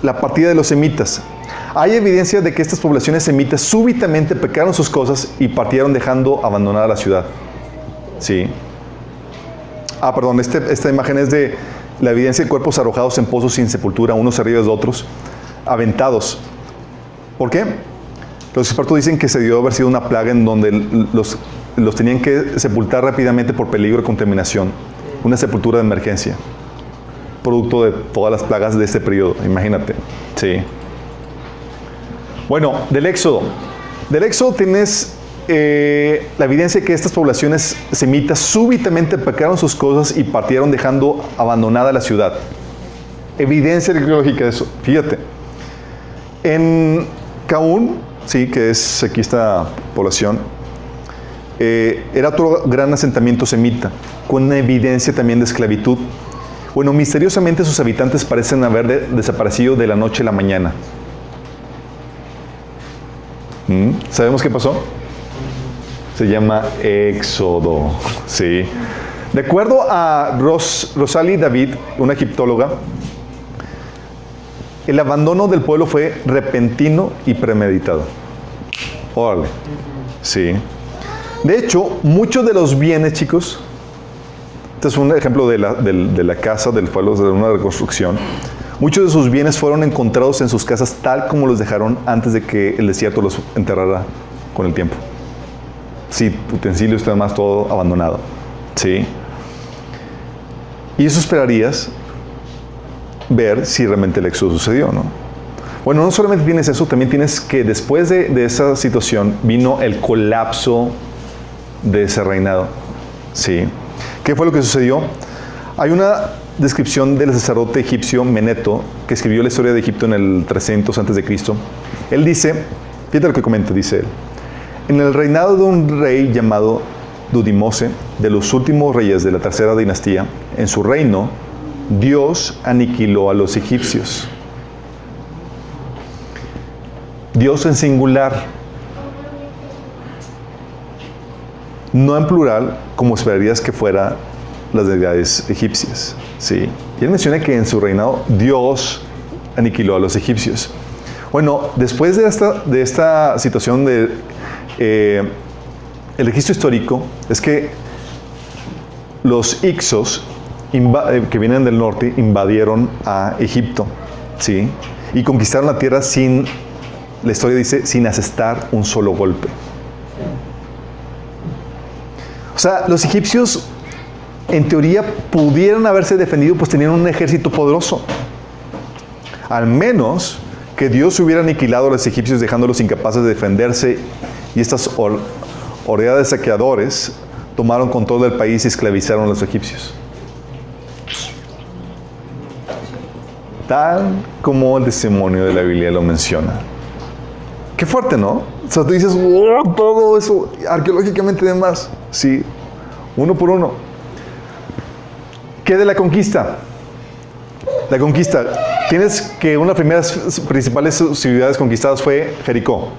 la partida de los semitas. Hay evidencia de que estas poblaciones semitas súbitamente pecaron sus cosas y partieron dejando abandonada la ciudad. Sí. Perdón, esta imagen es de la evidencia de cuerpos arrojados en pozos sin sepultura, unos arriba de otros, aventados. ¿Por qué? Los expertos dicen que se debió haber sido una plaga en donde los tenían que sepultar rápidamente por peligro de contaminación. Una sepultura de emergencia. Producto de todas las plagas de este periodo, imagínate. Sí. Bueno, del Éxodo. Del Éxodo tienes la evidencia de que estas poblaciones semitas súbitamente pecaron sus cosas y partieron dejando abandonada la ciudad. Evidencia arqueológica de eso. Fíjate. En Caún, sí, que es aquí esta población, era otro gran asentamiento semita, con una evidencia también de esclavitud. Bueno, misteriosamente sus habitantes parecen haber desaparecido de la noche a la mañana. ¿Sabemos qué pasó? Se llama Éxodo. Sí. De acuerdo a Rosalie David, una egiptóloga, el abandono del pueblo fue repentino y premeditado. Órale. Sí. De hecho, muchos de los bienes, chicos, este es un ejemplo de la casa del pueblo, de una reconstrucción. Muchos de sus bienes fueron encontrados en sus casas tal como los dejaron antes de que el desierto los enterrara con el tiempo. Sí, utensilios y demás, todo abandonado. Sí. Y eso esperarías ver si realmente el éxodo sucedió, ¿no? Bueno, no solamente tienes eso, también tienes que después de esa situación vino el colapso de ese reinado. Sí. ¿Qué fue lo que sucedió? Hay una descripción del sacerdote egipcio Meneto, que escribió la historia de Egipto en el 300 a.C. Él dice, fíjate lo que comenta, dice él: en el reinado de un rey llamado Dudimose, de los últimos reyes de la tercera dinastía, en su reino, Dios aniquiló a los egipcios. Dios en singular, no en plural, como esperarías que fuera las deidades egipcias. ¿Sí? Y él menciona que en su reinado Dios aniquiló a los egipcios. Bueno, después de esta situación el registro histórico es que los Hicsos que vienen del norte invadieron a Egipto, ¿sí? Y conquistaron la tierra la historia dice, sin asestar un solo golpe. O sea, los egipcios en teoría pudieran haberse defendido, pues tenían un ejército poderoso. Al menos que Dios hubiera aniquilado a los egipcios dejándolos incapaces de defenderse, y estas oleadas de saqueadores tomaron control del país y esclavizaron a los egipcios. Tal como el testimonio de la Biblia lo menciona. Qué fuerte, ¿no? O sea, tú dices, oh, todo eso arqueológicamente demás. Sí, uno por uno. ¿Qué de la conquista? La conquista. Tienes que una de las primeras principales ciudades conquistadas fue Jericó.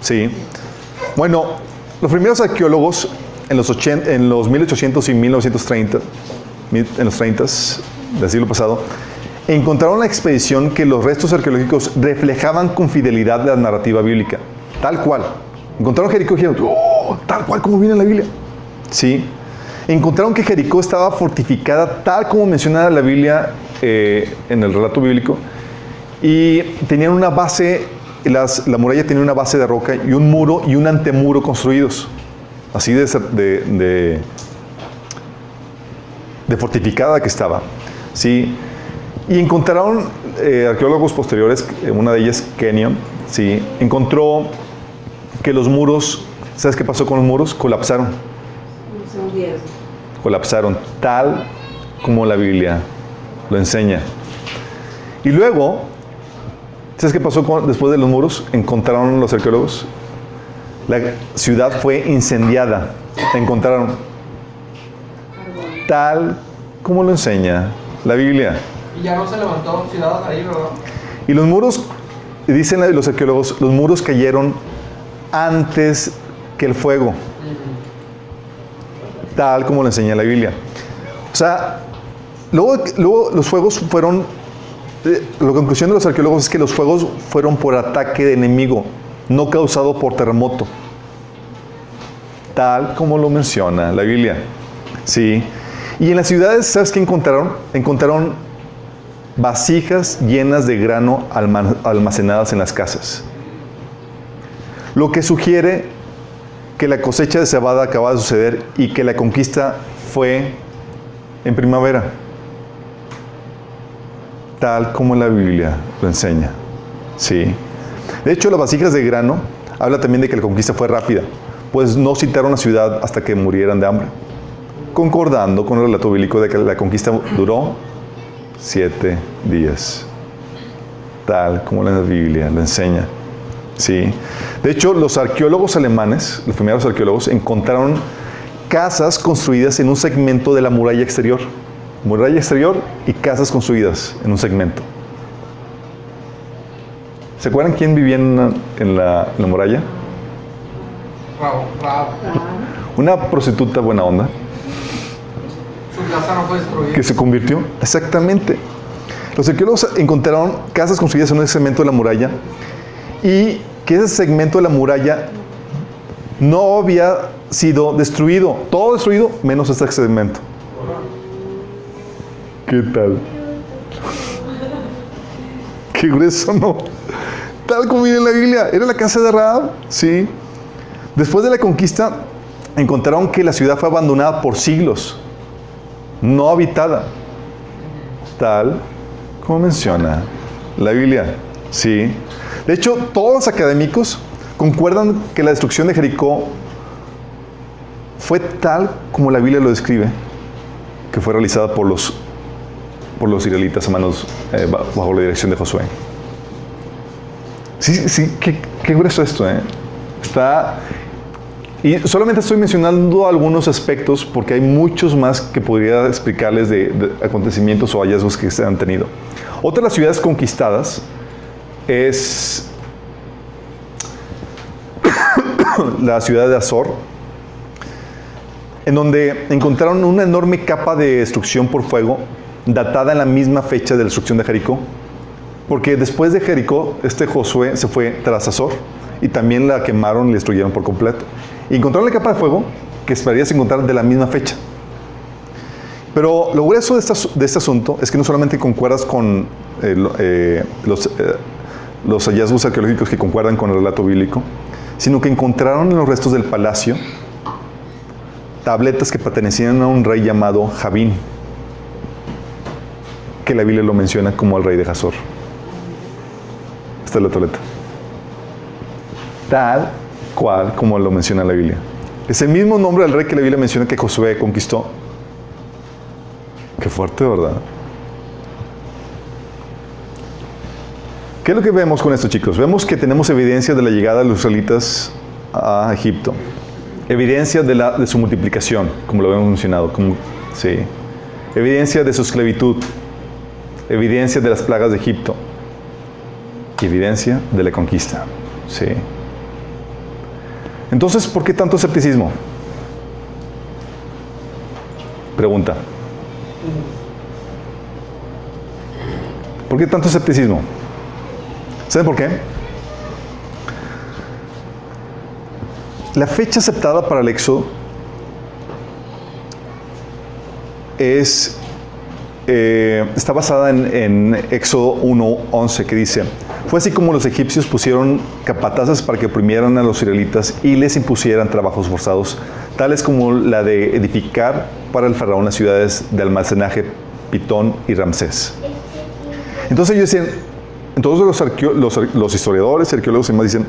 Sí. Bueno, los primeros arqueólogos en los 1800 y 1930, en los 30 del siglo pasado, encontraron la expedición que los restos arqueológicos reflejaban con fidelidad la narrativa bíblica. Tal cual. Encontraron Jericó y dijeron, oh, tal cual como viene en la Biblia. Sí. Encontraron que Jericó estaba fortificada tal como menciona la Biblia en el relato bíblico, y tenían una base, la muralla tenía una base de roca y un muro y un antemuro construidos, así de fortificada que estaba. ¿Sí? Y encontraron arqueólogos posteriores, una de ellas Kenia, ¿sí? Encontró que los muros, ¿sabes qué pasó con los muros? Colapsaron. Se hundieron. Colapsaron, tal como la Biblia lo enseña. Y luego, ¿sabes qué pasó después de los muros? Encontraron los arqueólogos. La ciudad fue incendiada. Encontraron tal como lo enseña la Biblia. Y ya no se levantó ciudad ahí, ¿verdad? Y los muros, dicen los arqueólogos, los muros cayeron antes que el fuego. Tal como lo enseña la Biblia. O sea, luego los fuegos fueron, la conclusión de los arqueólogos es que los fuegos fueron por ataque de enemigo, no causado por terremoto. Tal como lo menciona la Biblia. Sí. Y en las ciudades, ¿sabes qué encontraron? Encontraron vasijas llenas de grano almacenadas en las casas. Lo que sugiere que la cosecha de cebada acaba de suceder y que la conquista fue en primavera, tal como la Biblia lo enseña. Sí. De hecho, las vasijas de grano habla también de que la conquista fue rápida, pues no citaron la ciudad hasta que murieran de hambre, concordando con el relato bíblico de que la conquista duró 7 días, tal como la Biblia lo enseña. Sí. De hecho, los arqueólogos alemanes, los primeros arqueólogos, encontraron casas construidas en un segmento de la muralla exterior. Muralla exterior y casas construidas en un segmento. ¿Se acuerdan quién vivía en la muralla? Bravo. Una prostituta buena onda. Su casa no fue destruida. Que se convirtió. Exactamente. Los arqueólogos encontraron casas construidas en un segmento de la muralla y que ese segmento de la muralla no había sido destruido. Todo destruido menos este segmento. ¿Qué tal? Qué grueso, ¿no? Tal como viene en la Biblia. Era la casa de Rahab, sí. Después de la conquista, encontraron que la ciudad fue abandonada por siglos, no habitada, tal como menciona la Biblia, sí. De hecho, todos los académicos concuerdan que la destrucción de Jericó fue tal como la Biblia lo describe, que fue realizada por los israelitas a manos, bajo la dirección de Josué. Sí, qué grueso esto, ¿eh? Y solamente estoy mencionando algunos aspectos porque hay muchos más que podría explicarles de acontecimientos o hallazgos que se han tenido. Otra de las ciudades conquistadas es la ciudad de Azor, en donde encontraron una enorme capa de destrucción por fuego, datada en la misma fecha de la destrucción de Jericó. Porque después de Jericó, Josué se fue tras Azor y también la quemaron y la destruyeron por completo. Y encontraron la capa de fuego que esperarías encontrar de la misma fecha. Pero lo grueso de este asunto es que no solamente concuerdas con los hallazgos arqueológicos que concuerdan con el relato bíblico, sino que encontraron en los restos del palacio tabletas que pertenecían a un rey llamado Jabín, que la Biblia lo menciona como el rey de Hazor. Esta es la tableta. Tal cual como lo menciona la Biblia. Es el mismo nombre del rey que la Biblia menciona que Josué conquistó. Qué fuerte, ¿verdad? ¿Qué es lo que vemos con esto, chicos? Vemos que tenemos evidencia de la llegada de los israelitas a Egipto. Evidencia de su multiplicación, como lo hemos mencionado. Sí. Evidencia de su esclavitud. Evidencia de las plagas de Egipto. Y evidencia de la conquista. Sí. Entonces, ¿por qué tanto escepticismo? Pregunta. ¿Por qué tanto escepticismo? ¿Saben por qué? La fecha aceptada para el Éxodo está basada en Éxodo 1:11, que dice: fue así como los egipcios pusieron capataces para que oprimieran a los israelitas y les impusieran trabajos forzados, tales como la de edificar para el faraón las ciudades de almacenaje Pitón y Ramsés. Entonces ellos decían, entonces los historiadores, arqueólogos y demás dicen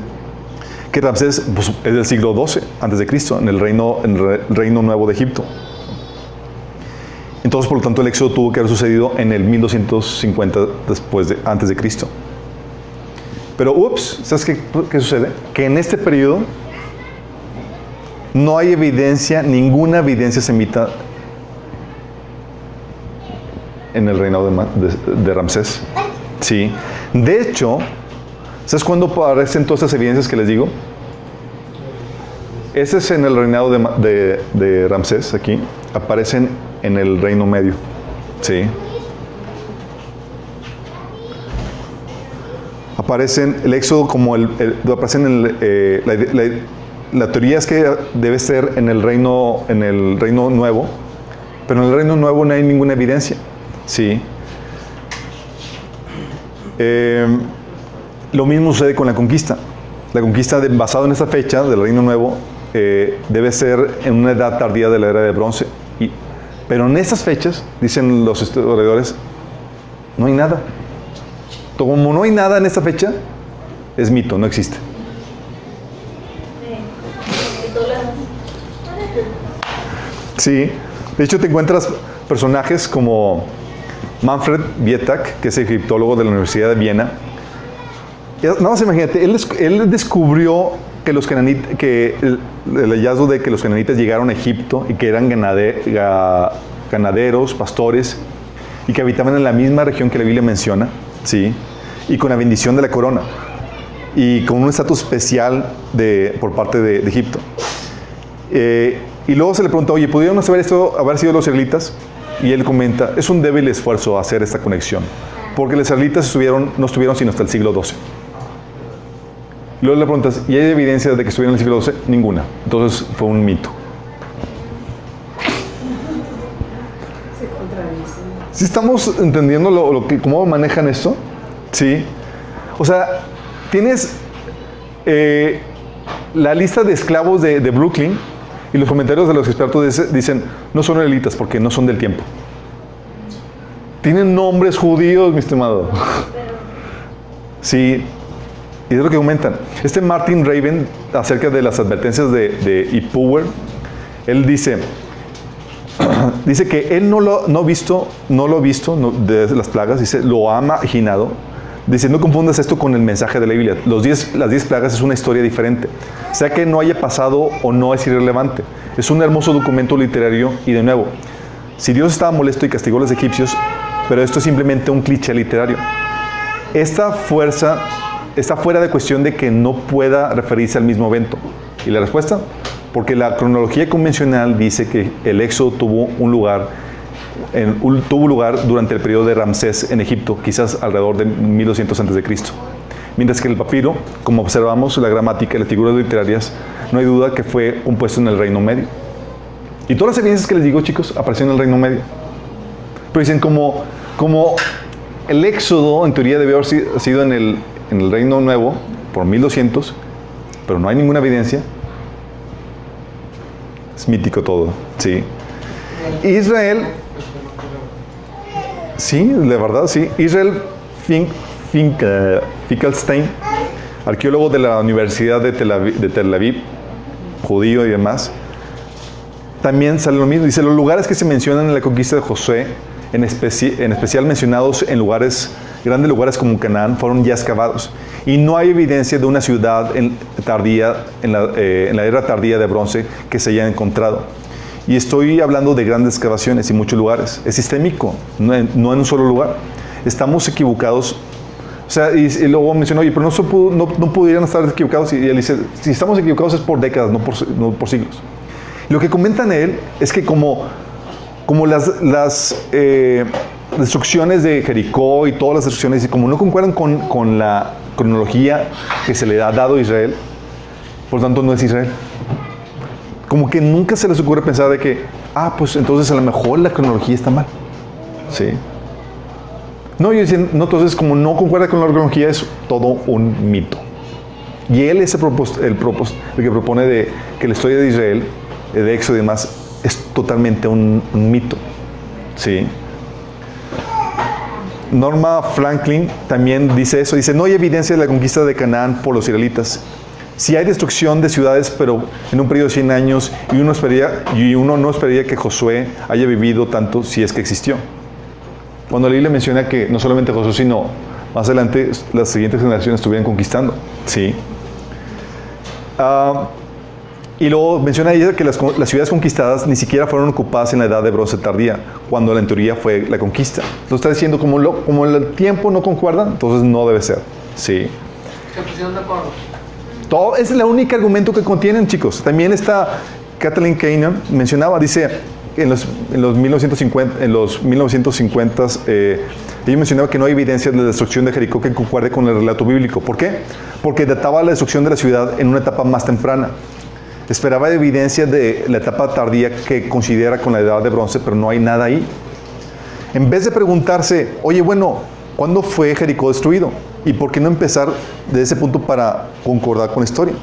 que Ramsés pues, es del siglo XII a.C., en el reino nuevo de Egipto. Entonces, por lo tanto, el éxodo tuvo que haber sucedido en el 1250 antes de Cristo. Pero, ¿sabes qué sucede? Que en este periodo no hay evidencia, ninguna evidencia semita en el reinado de Ramsés. Sí. De hecho, ¿sabes cuándo aparecen todas estas evidencias que les digo? Ese es en el reinado de Ramsés, aquí. Aparecen en el Reino Medio. Sí. Aparecen el Éxodo como aparecen en la teoría es que debe ser en el Reino Nuevo, pero en el Reino Nuevo no hay ninguna evidencia. Sí. Lo mismo sucede con la conquista. La conquista basada en esta fecha del Reino Nuevo debe ser en una edad tardía de la era de bronce. Pero en estas fechas, dicen los historiadores, no hay nada. Como no hay nada en esta fecha, es mito, no existe. Sí, de hecho te encuentras personajes como Manfred Wietak, que es egiptólogo de la Universidad de Viena. Nada más imagínate, él descubrió que el hallazgo de que los cananitas llegaron a Egipto y que eran ganaderos, pastores, y que habitaban en la misma región que la Biblia menciona, ¿sí? Y con la bendición de la corona, y con un estatus especial por parte de Egipto. Y luego se le preguntó, oye, ¿pudieron haber sido los israelitas? Y él comenta, es un débil esfuerzo hacer esta conexión, porque los israelitas no estuvieron sino hasta el siglo XII. Luego le preguntas, ¿y hay evidencia de que estuvieron en el siglo XII? Ninguna. Entonces fue un mito. Se contradicen. ¿Sí estamos entendiendo cómo manejan esto? Sí. O sea, tienes la lista de esclavos de Brooklyn, y los comentarios de los expertos dicen, no son israelitas porque no son del tiempo. Tienen nombres judíos, mi estimado. Sí. Y es lo que comentan. Martin Raven, acerca de las advertencias de Ipuwer, él dice que él no lo ha visto de las plagas, dice, lo ha imaginado. Dice, no confundas esto con el mensaje de la Biblia. Las 10 plagas es una historia diferente. Sea que no haya pasado o no, es irrelevante. Es un hermoso documento literario y, de nuevo, si Dios estaba molesto y castigó a los egipcios, pero esto es simplemente un cliché literario. Esta fuerza está fuera de cuestión de que no pueda referirse al mismo evento. ¿Y la respuesta? Porque la cronología convencional dice que el éxodo tuvo lugar durante el periodo de Ramsés en Egipto, quizás alrededor de 1200 a.C. Mientras que el papiro, como observamos la gramática y las figuras literarias, no hay duda que fue compuesto en el Reino Medio. Y todas las evidencias que les digo, chicos, aparecieron en el Reino Medio. Pero dicen como el éxodo en teoría debió haber sido en el Reino Nuevo por 1200, pero no hay ninguna evidencia. Es mítico todo, sí. Israel, sí, de verdad, sí. Israel Finkelstein, arqueólogo de la Universidad de Tel Aviv, judío y demás, también sale lo mismo. Dice, los lugares que se mencionan en la conquista de Josué, en especial mencionados en grandes lugares como Canaán, fueron ya excavados. Y no hay evidencia de una ciudad en la era tardía de bronce que se haya encontrado. Y estoy hablando de grandes excavaciones y muchos lugares. Es sistémico, no en un solo lugar. Estamos equivocados. O sea, y luego mencionó, oye, pero no pudieran estar equivocados. Y él dice, si estamos equivocados es por décadas, no por siglos. Lo que comentan él es que como las destrucciones de Jericó y todas las destrucciones, y como no concuerdan con la cronología que se le ha dado a Israel, por tanto no es Israel. Como que nunca se les ocurre pensar de que, pues entonces a lo mejor la cronología está mal. ¿Sí? No, ellos dicen, no, entonces como no concuerda con la cronología es todo un mito. Y él es el que propone de que la historia de Israel, de Éxodo y demás, es totalmente un mito. ¿Sí? Norma Franklin también dice eso. Dice, no hay evidencia de la conquista de Canaán por los israelitas. Sí hay destrucción de ciudades, pero en un periodo de 100 años, y uno no esperaría que Josué haya vivido tanto si es que existió. Cuando la Biblia menciona que no solamente Josué, sino más adelante las siguientes generaciones estuvieran conquistando. ¿Sí? Y luego menciona ella que las ciudades conquistadas ni siquiera fueron ocupadas en la edad de bronce tardía, cuando en teoría fue la conquista. Entonces está diciendo, como el tiempo no concuerda, entonces no debe ser. ¿Sí? Se pusieron de acuerdo. Es el único argumento que contienen, chicos. También está Kathleen Keenan, mencionaba, dice, en los 1950, ella mencionaba que no hay evidencia de la destrucción de Jericó que concuerde con el relato bíblico. ¿Por qué? Porque databa la destrucción de la ciudad en una etapa más temprana. Esperaba evidencia de la etapa tardía que considera con la edad de bronce, pero no hay nada ahí. En vez de preguntarse, oye, bueno, ¿cuándo fue Jericó destruido? ¿Y por qué no empezar de ese punto para concordar con la historia?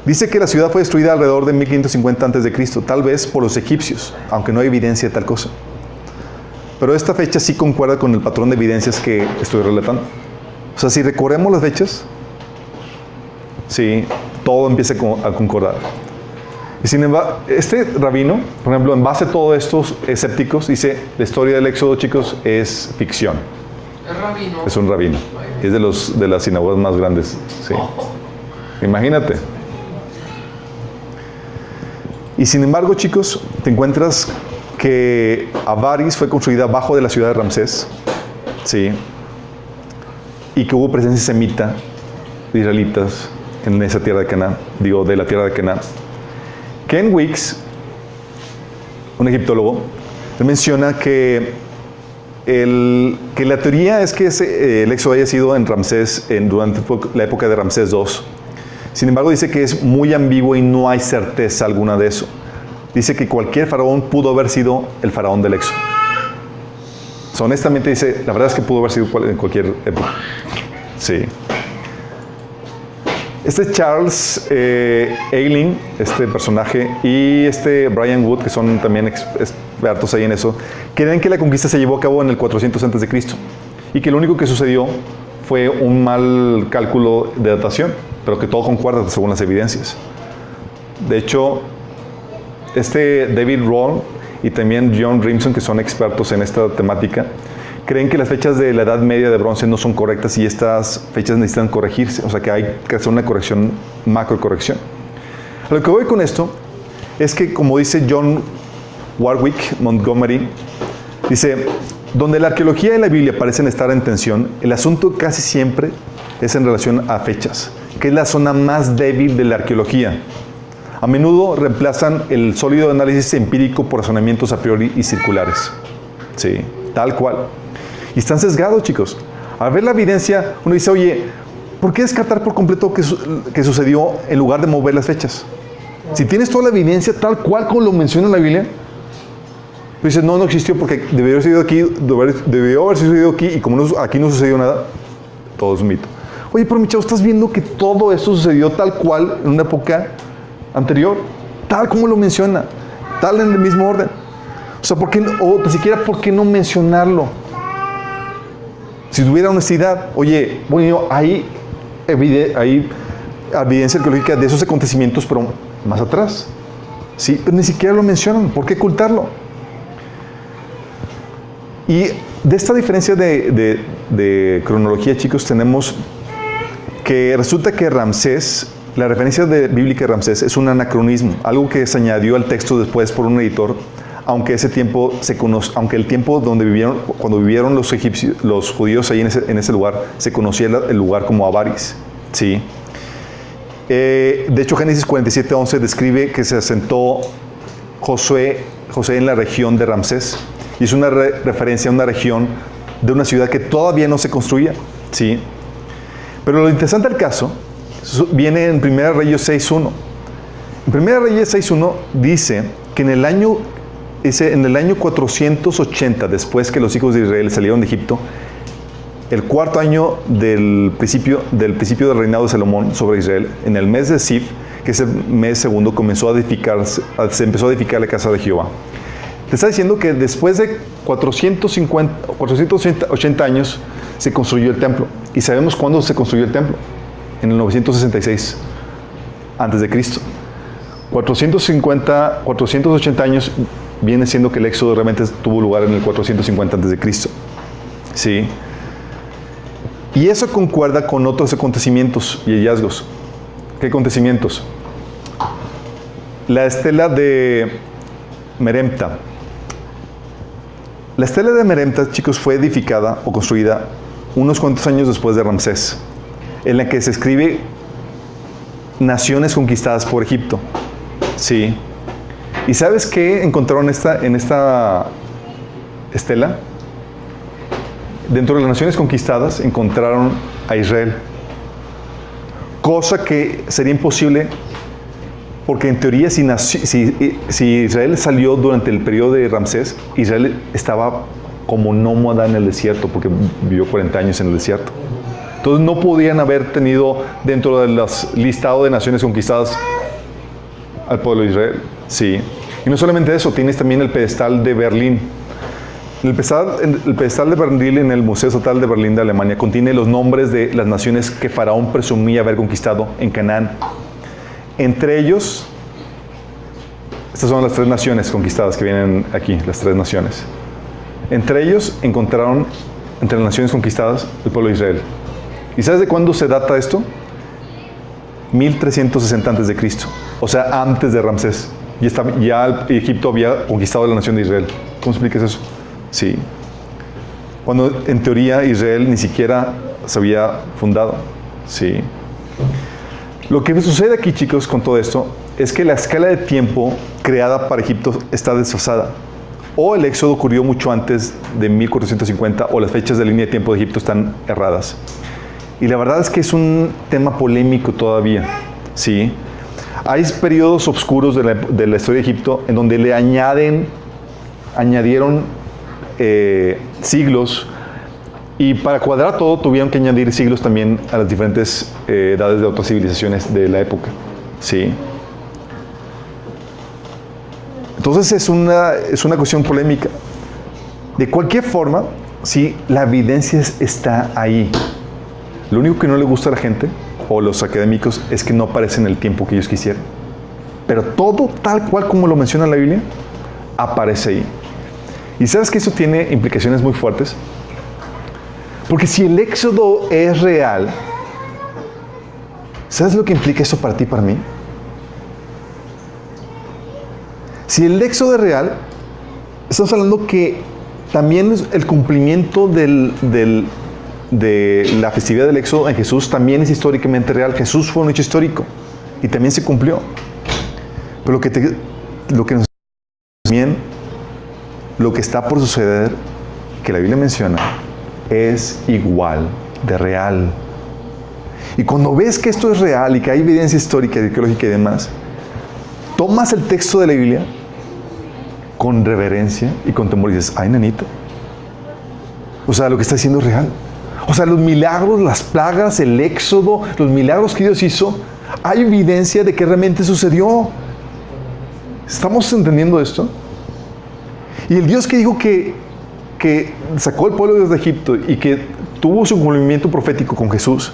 Dice que la ciudad fue destruida alrededor de 1550 a.C., tal vez por los egipcios, aunque no hay evidencia de tal cosa. Pero esta fecha sí concuerda con el patrón de evidencias que estoy relatando. O sea, si recorremos las fechas, sí, todo empieza a concordar. Y sin embargo, este rabino, por ejemplo, en base a todos estos escépticos, dice, la historia del Éxodo, chicos, es ficción. Es rabino. Es un rabino. Es de las sinagogas más grandes. Sí. Imagínate. Y sin embargo, chicos, te encuentras que Avaris fue construida abajo de la ciudad de Ramsés. Sí. Y que hubo presencia semita de israelitas en esa tierra de Canaán. Digo, de la tierra de Canaán. Ken Wicks, un egiptólogo, él menciona que la teoría es que el éxodo haya sido en Ramsés, durante la época de Ramsés II. Sin embargo, dice que es muy ambiguo y no hay certeza alguna de eso. Dice que cualquier faraón pudo haber sido el faraón del éxodo. O sea, honestamente dice, la verdad es que pudo haber sido en cualquier época. Sí. Este Charles Eiling, este personaje, y este Brian Wood, que son también expertos ahí en eso, creen que la conquista se llevó a cabo en el 400 a.C. y que lo único que sucedió fue un mal cálculo de datación, pero que todo concuerda según las evidencias. De hecho, este David Roll y también John Rimson, que son expertos en esta temática, creen que las fechas de la Edad Media de Bronce no son correctas y estas fechas necesitan corregirse. O sea que hay que hacer una corrección, macrocorrección. A lo que voy con esto es que, como dice John Warwick Montgomery, dice, donde la arqueología y la Biblia parecen estar en tensión, el asunto casi siempre es en relación a fechas, que es la zona más débil de la arqueología. A menudo reemplazan el sólido análisis empírico por razonamientos a priori y circulares. Sí, tal cual. Y están sesgados, chicos. Al ver la evidencia, uno dice, oye, ¿por qué descartar por completo que sucedió en lugar de mover las fechas? Si tienes toda la evidencia tal cual como lo menciona la Biblia, tú dices, no existió porque debió haber sucedido aquí y como aquí no sucedió nada, todo es un mito. Oye, pero mi chavo, estás viendo que todo esto sucedió tal cual en una época anterior, tal como lo menciona, tal en el mismo orden. O sea, o ni siquiera, ¿por qué no mencionarlo? Si tuviera honestidad, oye, bueno, hay evidencia arqueológica de esos acontecimientos, pero más atrás. Sí, pero ni siquiera lo mencionan. ¿Por qué ocultarlo? Y de esta diferencia de cronología, chicos, tenemos que resulta que Ramsés, la referencia bíblica de Ramsés es un anacronismo, algo que se añadió al texto después por un editor, aunque ese tiempo aunque el tiempo cuando vivieron los judíos ahí en ese lugar, se conocía el lugar como Avaris. ¿Sí? De hecho, Génesis 47:11 describe que se asentó José en la región de Ramsés, y es una referencia a una región de una ciudad que todavía no se construía. ¿Sí? Pero lo interesante del caso viene en 1 Reyes 6:1. En 1 Reyes 6:1 dice que en el año 480, después que los hijos de Israel salieron de Egipto, el cuarto año del principio del reinado de Salomón sobre Israel, en el mes de Sif, que es el mes segundo, se empezó a edificar la casa de Jehová. Te está diciendo que después de 480 años se construyó el templo. ¿Y sabemos cuándo se construyó el templo? En el 966 a.C. 480 años viene siendo que el éxodo realmente tuvo lugar en el 450 a.C. ¿Sí? Y eso concuerda con otros acontecimientos y hallazgos. ¿Qué acontecimientos? La estela de Merempta. La estela de Merempta, chicos, fue edificada o construida unos cuantos años después de Ramsés, en la que se escribe naciones conquistadas por Egipto. Sí. ¿Y sabes qué encontraron en esta estela? Dentro de las naciones conquistadas encontraron a Israel. Cosa que sería imposible porque en teoría si Israel salió durante el periodo de Ramsés, Israel estaba como nómada en el desierto porque vivió 40 años en el desierto. Entonces no podían haber tenido dentro del listado de naciones conquistadas al pueblo de Israel. Sí. Y no solamente eso, tienes también el pedestal de Berlín. El pedestal de Berlín en el Museo Estatal de Berlín de Alemania contiene los nombres de las naciones que Faraón presumía haber conquistado en Canaán. Entre ellos, estas son las 3 naciones conquistadas que vienen aquí, las 3 naciones. Entre ellos encontraron, entre las naciones conquistadas, el pueblo de Israel. ¿Y sabes de cuándo se data esto? 1360 a.C., o sea, antes de Ramsés. Ya Egipto había conquistado la nación de Israel. ¿Cómo explicas eso? Sí. Cuando en teoría Israel ni siquiera se había fundado. Sí. Lo que sucede aquí, chicos, con todo esto, es que la escala de tiempo creada para Egipto está desfasada. O el éxodo ocurrió mucho antes de 1450, o las fechas de línea de tiempo de Egipto están erradas. Y la verdad es que es un tema polémico todavía. Sí. Hay periodos oscuros de la historia de Egipto en donde le añadieron siglos, y para cuadrar todo tuvieron que añadir siglos también a las diferentes edades de otras civilizaciones de la época. ¿Sí? Entonces es una cuestión polémica. De cualquier forma, sí, la evidencia está ahí. Lo único que no le gusta a la gente o los académicos es que no aparece en el tiempo que ellos quisieran. Pero todo tal cual como lo menciona la Biblia, aparece ahí. ¿Y sabes que eso tiene implicaciones muy fuertes? Porque si el éxodo es real, ¿sabes lo que implica eso para ti y para mí? Si el éxodo es real, estamos hablando que también el cumplimiento de la festividad del éxodo en Jesús también es históricamente real. Jesús fue un hecho histórico y también se cumplió. Pero lo que nos también lo que está por suceder, que la Biblia menciona, es igual de real. Y cuando ves que esto es real y que hay evidencia histórica, arqueológica y demás, tomas el texto de la Biblia con reverencia y con temor y dices, ¡ay, nanito! O sea, lo que está diciendo es real. O sea, los milagros, las plagas, el éxodo, los milagros que Dios hizo, hay evidencia de que realmente sucedió. ¿Estamos entendiendo esto? Y el Dios que dijo que sacó al pueblo de Egipto y que tuvo su cumplimiento profético con Jesús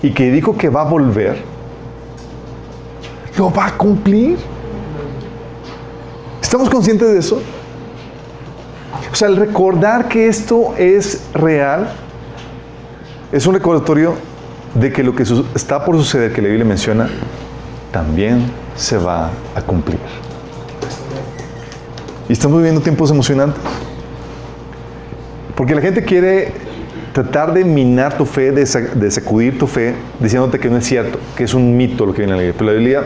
y que dijo que va a volver, lo va a cumplir. ¿Estamos conscientes de eso? O sea, el recordar que esto es real es un recordatorio de que lo que está por suceder, que la Biblia menciona, también se va a cumplir. Y estamos viviendo tiempos emocionantes. Porque la gente quiere tratar de minar tu fe, de sacudir tu fe, diciéndote que no es cierto, que es un mito lo que viene en la Biblia. Pero la Biblia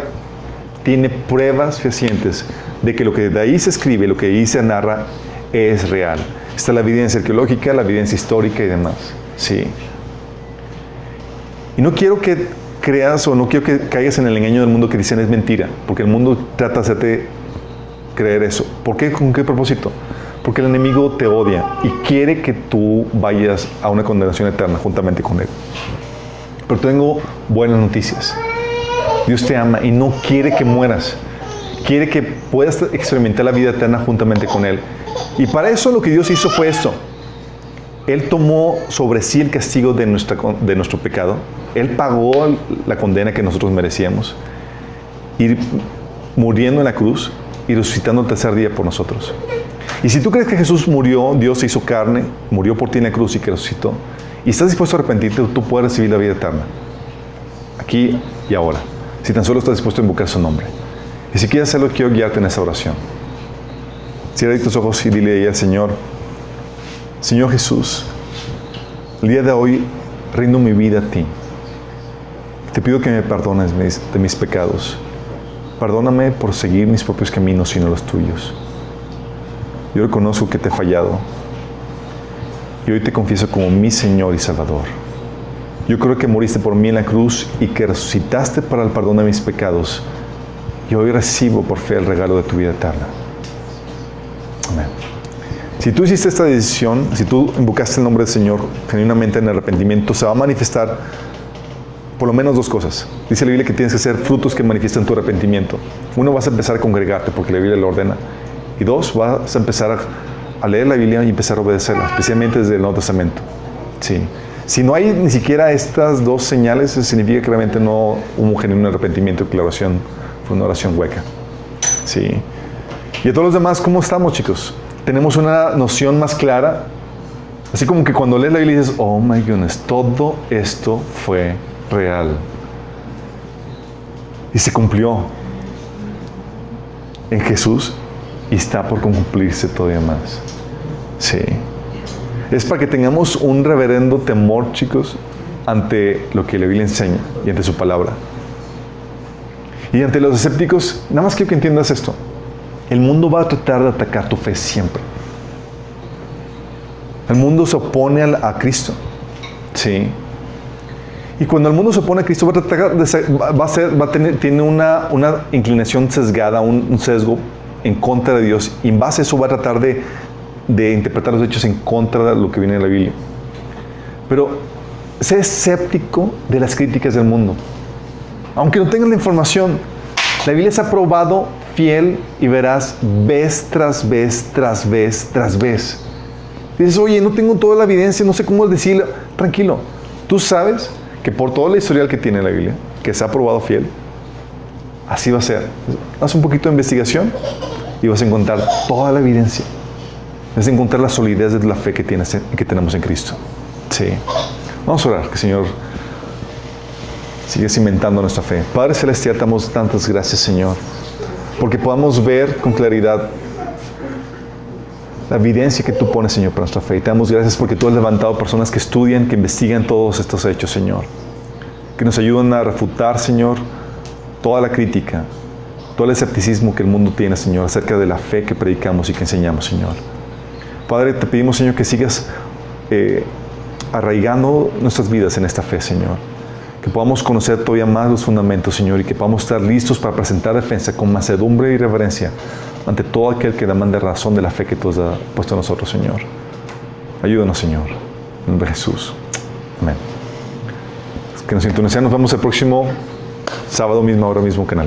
tiene pruebas fehacientes de que lo que de ahí se escribe, lo que ahí se narra, es real. Está la evidencia arqueológica, la evidencia histórica y demás. Sí. Y no quiero que creas o no quiero que caigas en el engaño del mundo que dicen es mentira, porque el mundo trata de hacerte creer eso. ¿Por qué? ¿Con qué propósito? Porque el enemigo te odia y quiere que tú vayas a una condenación eterna juntamente con él. Pero tengo buenas noticias. Dios te ama y no quiere que mueras. Quiere que puedas experimentar la vida eterna juntamente con él. Y para eso lo que Dios hizo fue esto. Él tomó sobre sí el castigo de nuestro pecado. Él pagó la condena que nosotros merecíamos. Y muriendo en la cruz y resucitando el tercer día por nosotros. Y si tú crees que Jesús murió, Dios se hizo carne, murió por ti en la cruz y que resucitó, y estás dispuesto a arrepentirte, tú puedes recibir la vida eterna. Aquí y ahora. Si tan solo estás dispuesto a invocar su nombre. Y si quieres hacerlo, quiero guiarte en esa oración. Cierra tus ojos y dile ahí al Señor: Señor Jesús, el día de hoy rindo mi vida a ti. Te pido que me perdones de mis pecados. Perdóname por seguir mis propios caminos y no los tuyos. Yo reconozco que te he fallado. Y hoy te confieso como mi Señor y Salvador. Yo creo que moriste por mí en la cruz y que resucitaste para el perdón de mis pecados. Y hoy recibo por fe el regalo de tu vida eterna. Amén. Si tú hiciste esta decisión, si tú invocaste el nombre del Señor genuinamente en arrepentimiento, se va a manifestar por lo menos 2 cosas. Dice la Biblia que tienes que hacer frutos que manifiestan tu arrepentimiento. 1, vas a empezar a congregarte porque la Biblia lo ordena. Y 2, vas a empezar a leer la Biblia y empezar a obedecerla, especialmente desde el Nuevo Testamento. Sí. Si no hay ni siquiera estas 2 señales, significa que realmente no hubo un genuino arrepentimiento y que la oración fue una oración hueca. Sí. Y a todos los demás, ¿cómo estamos, chicos? Tenemos una noción más clara. Así como que cuando lees la Biblia dices, oh my goodness, todo esto fue real. Y se cumplió en Jesús y está por cumplirse todavía más. Sí. Es para que tengamos un reverendo temor, chicos, ante lo que la Biblia enseña y ante su palabra. Y ante los escépticos, nada más quiero que entiendas esto. El mundo va a tratar de atacar tu fe siempre. El mundo se opone a Cristo. Sí. Y cuando el mundo se opone a Cristo, va a tratar tiene una inclinación sesgada, un sesgo en contra de Dios. Y en base a eso va a tratar de interpretar los hechos en contra de lo que viene de la Biblia. Pero sé escéptico de las críticas del mundo. Aunque no tengas la información, la Biblia se ha probado fiel y veraz vez tras vez, tras vez, tras vez. Dices, oye, no tengo toda la evidencia, no sé cómo decirlo. Tranquilo, tú sabes que por toda la historial que tiene la Biblia, que se ha probado fiel, así va a ser. Haz un poquito de investigación y vas a encontrar toda la evidencia. Vas a encontrar la solidez de la fe que tenemos en Cristo. Sí. Vamos a orar, que el Señor sigue cimentando nuestra fe. Padre Celestial, te damos tantas gracias, Señor, porque podamos ver con claridad la evidencia que tú pones, Señor, para nuestra fe. Y te damos gracias porque tú has levantado personas que estudian, que investigan todos estos hechos, Señor. Que nos ayudan a refutar, Señor, toda la crítica, todo el escepticismo que el mundo tiene, Señor, acerca de la fe que predicamos y que enseñamos, Señor. Padre, te pedimos, Señor, que sigas arraigando nuestras vidas en esta fe, Señor. Que podamos conocer todavía más los fundamentos, Señor, y que podamos estar listos para presentar defensa con mansedumbre y reverencia ante todo aquel que demande razón de la fe que tú has puesto en nosotros, Señor. Ayúdanos, Señor. En nombre de Jesús. Amén. Que nos sintonicen. Nos vemos el próximo sábado mismo, ahora mismo canal.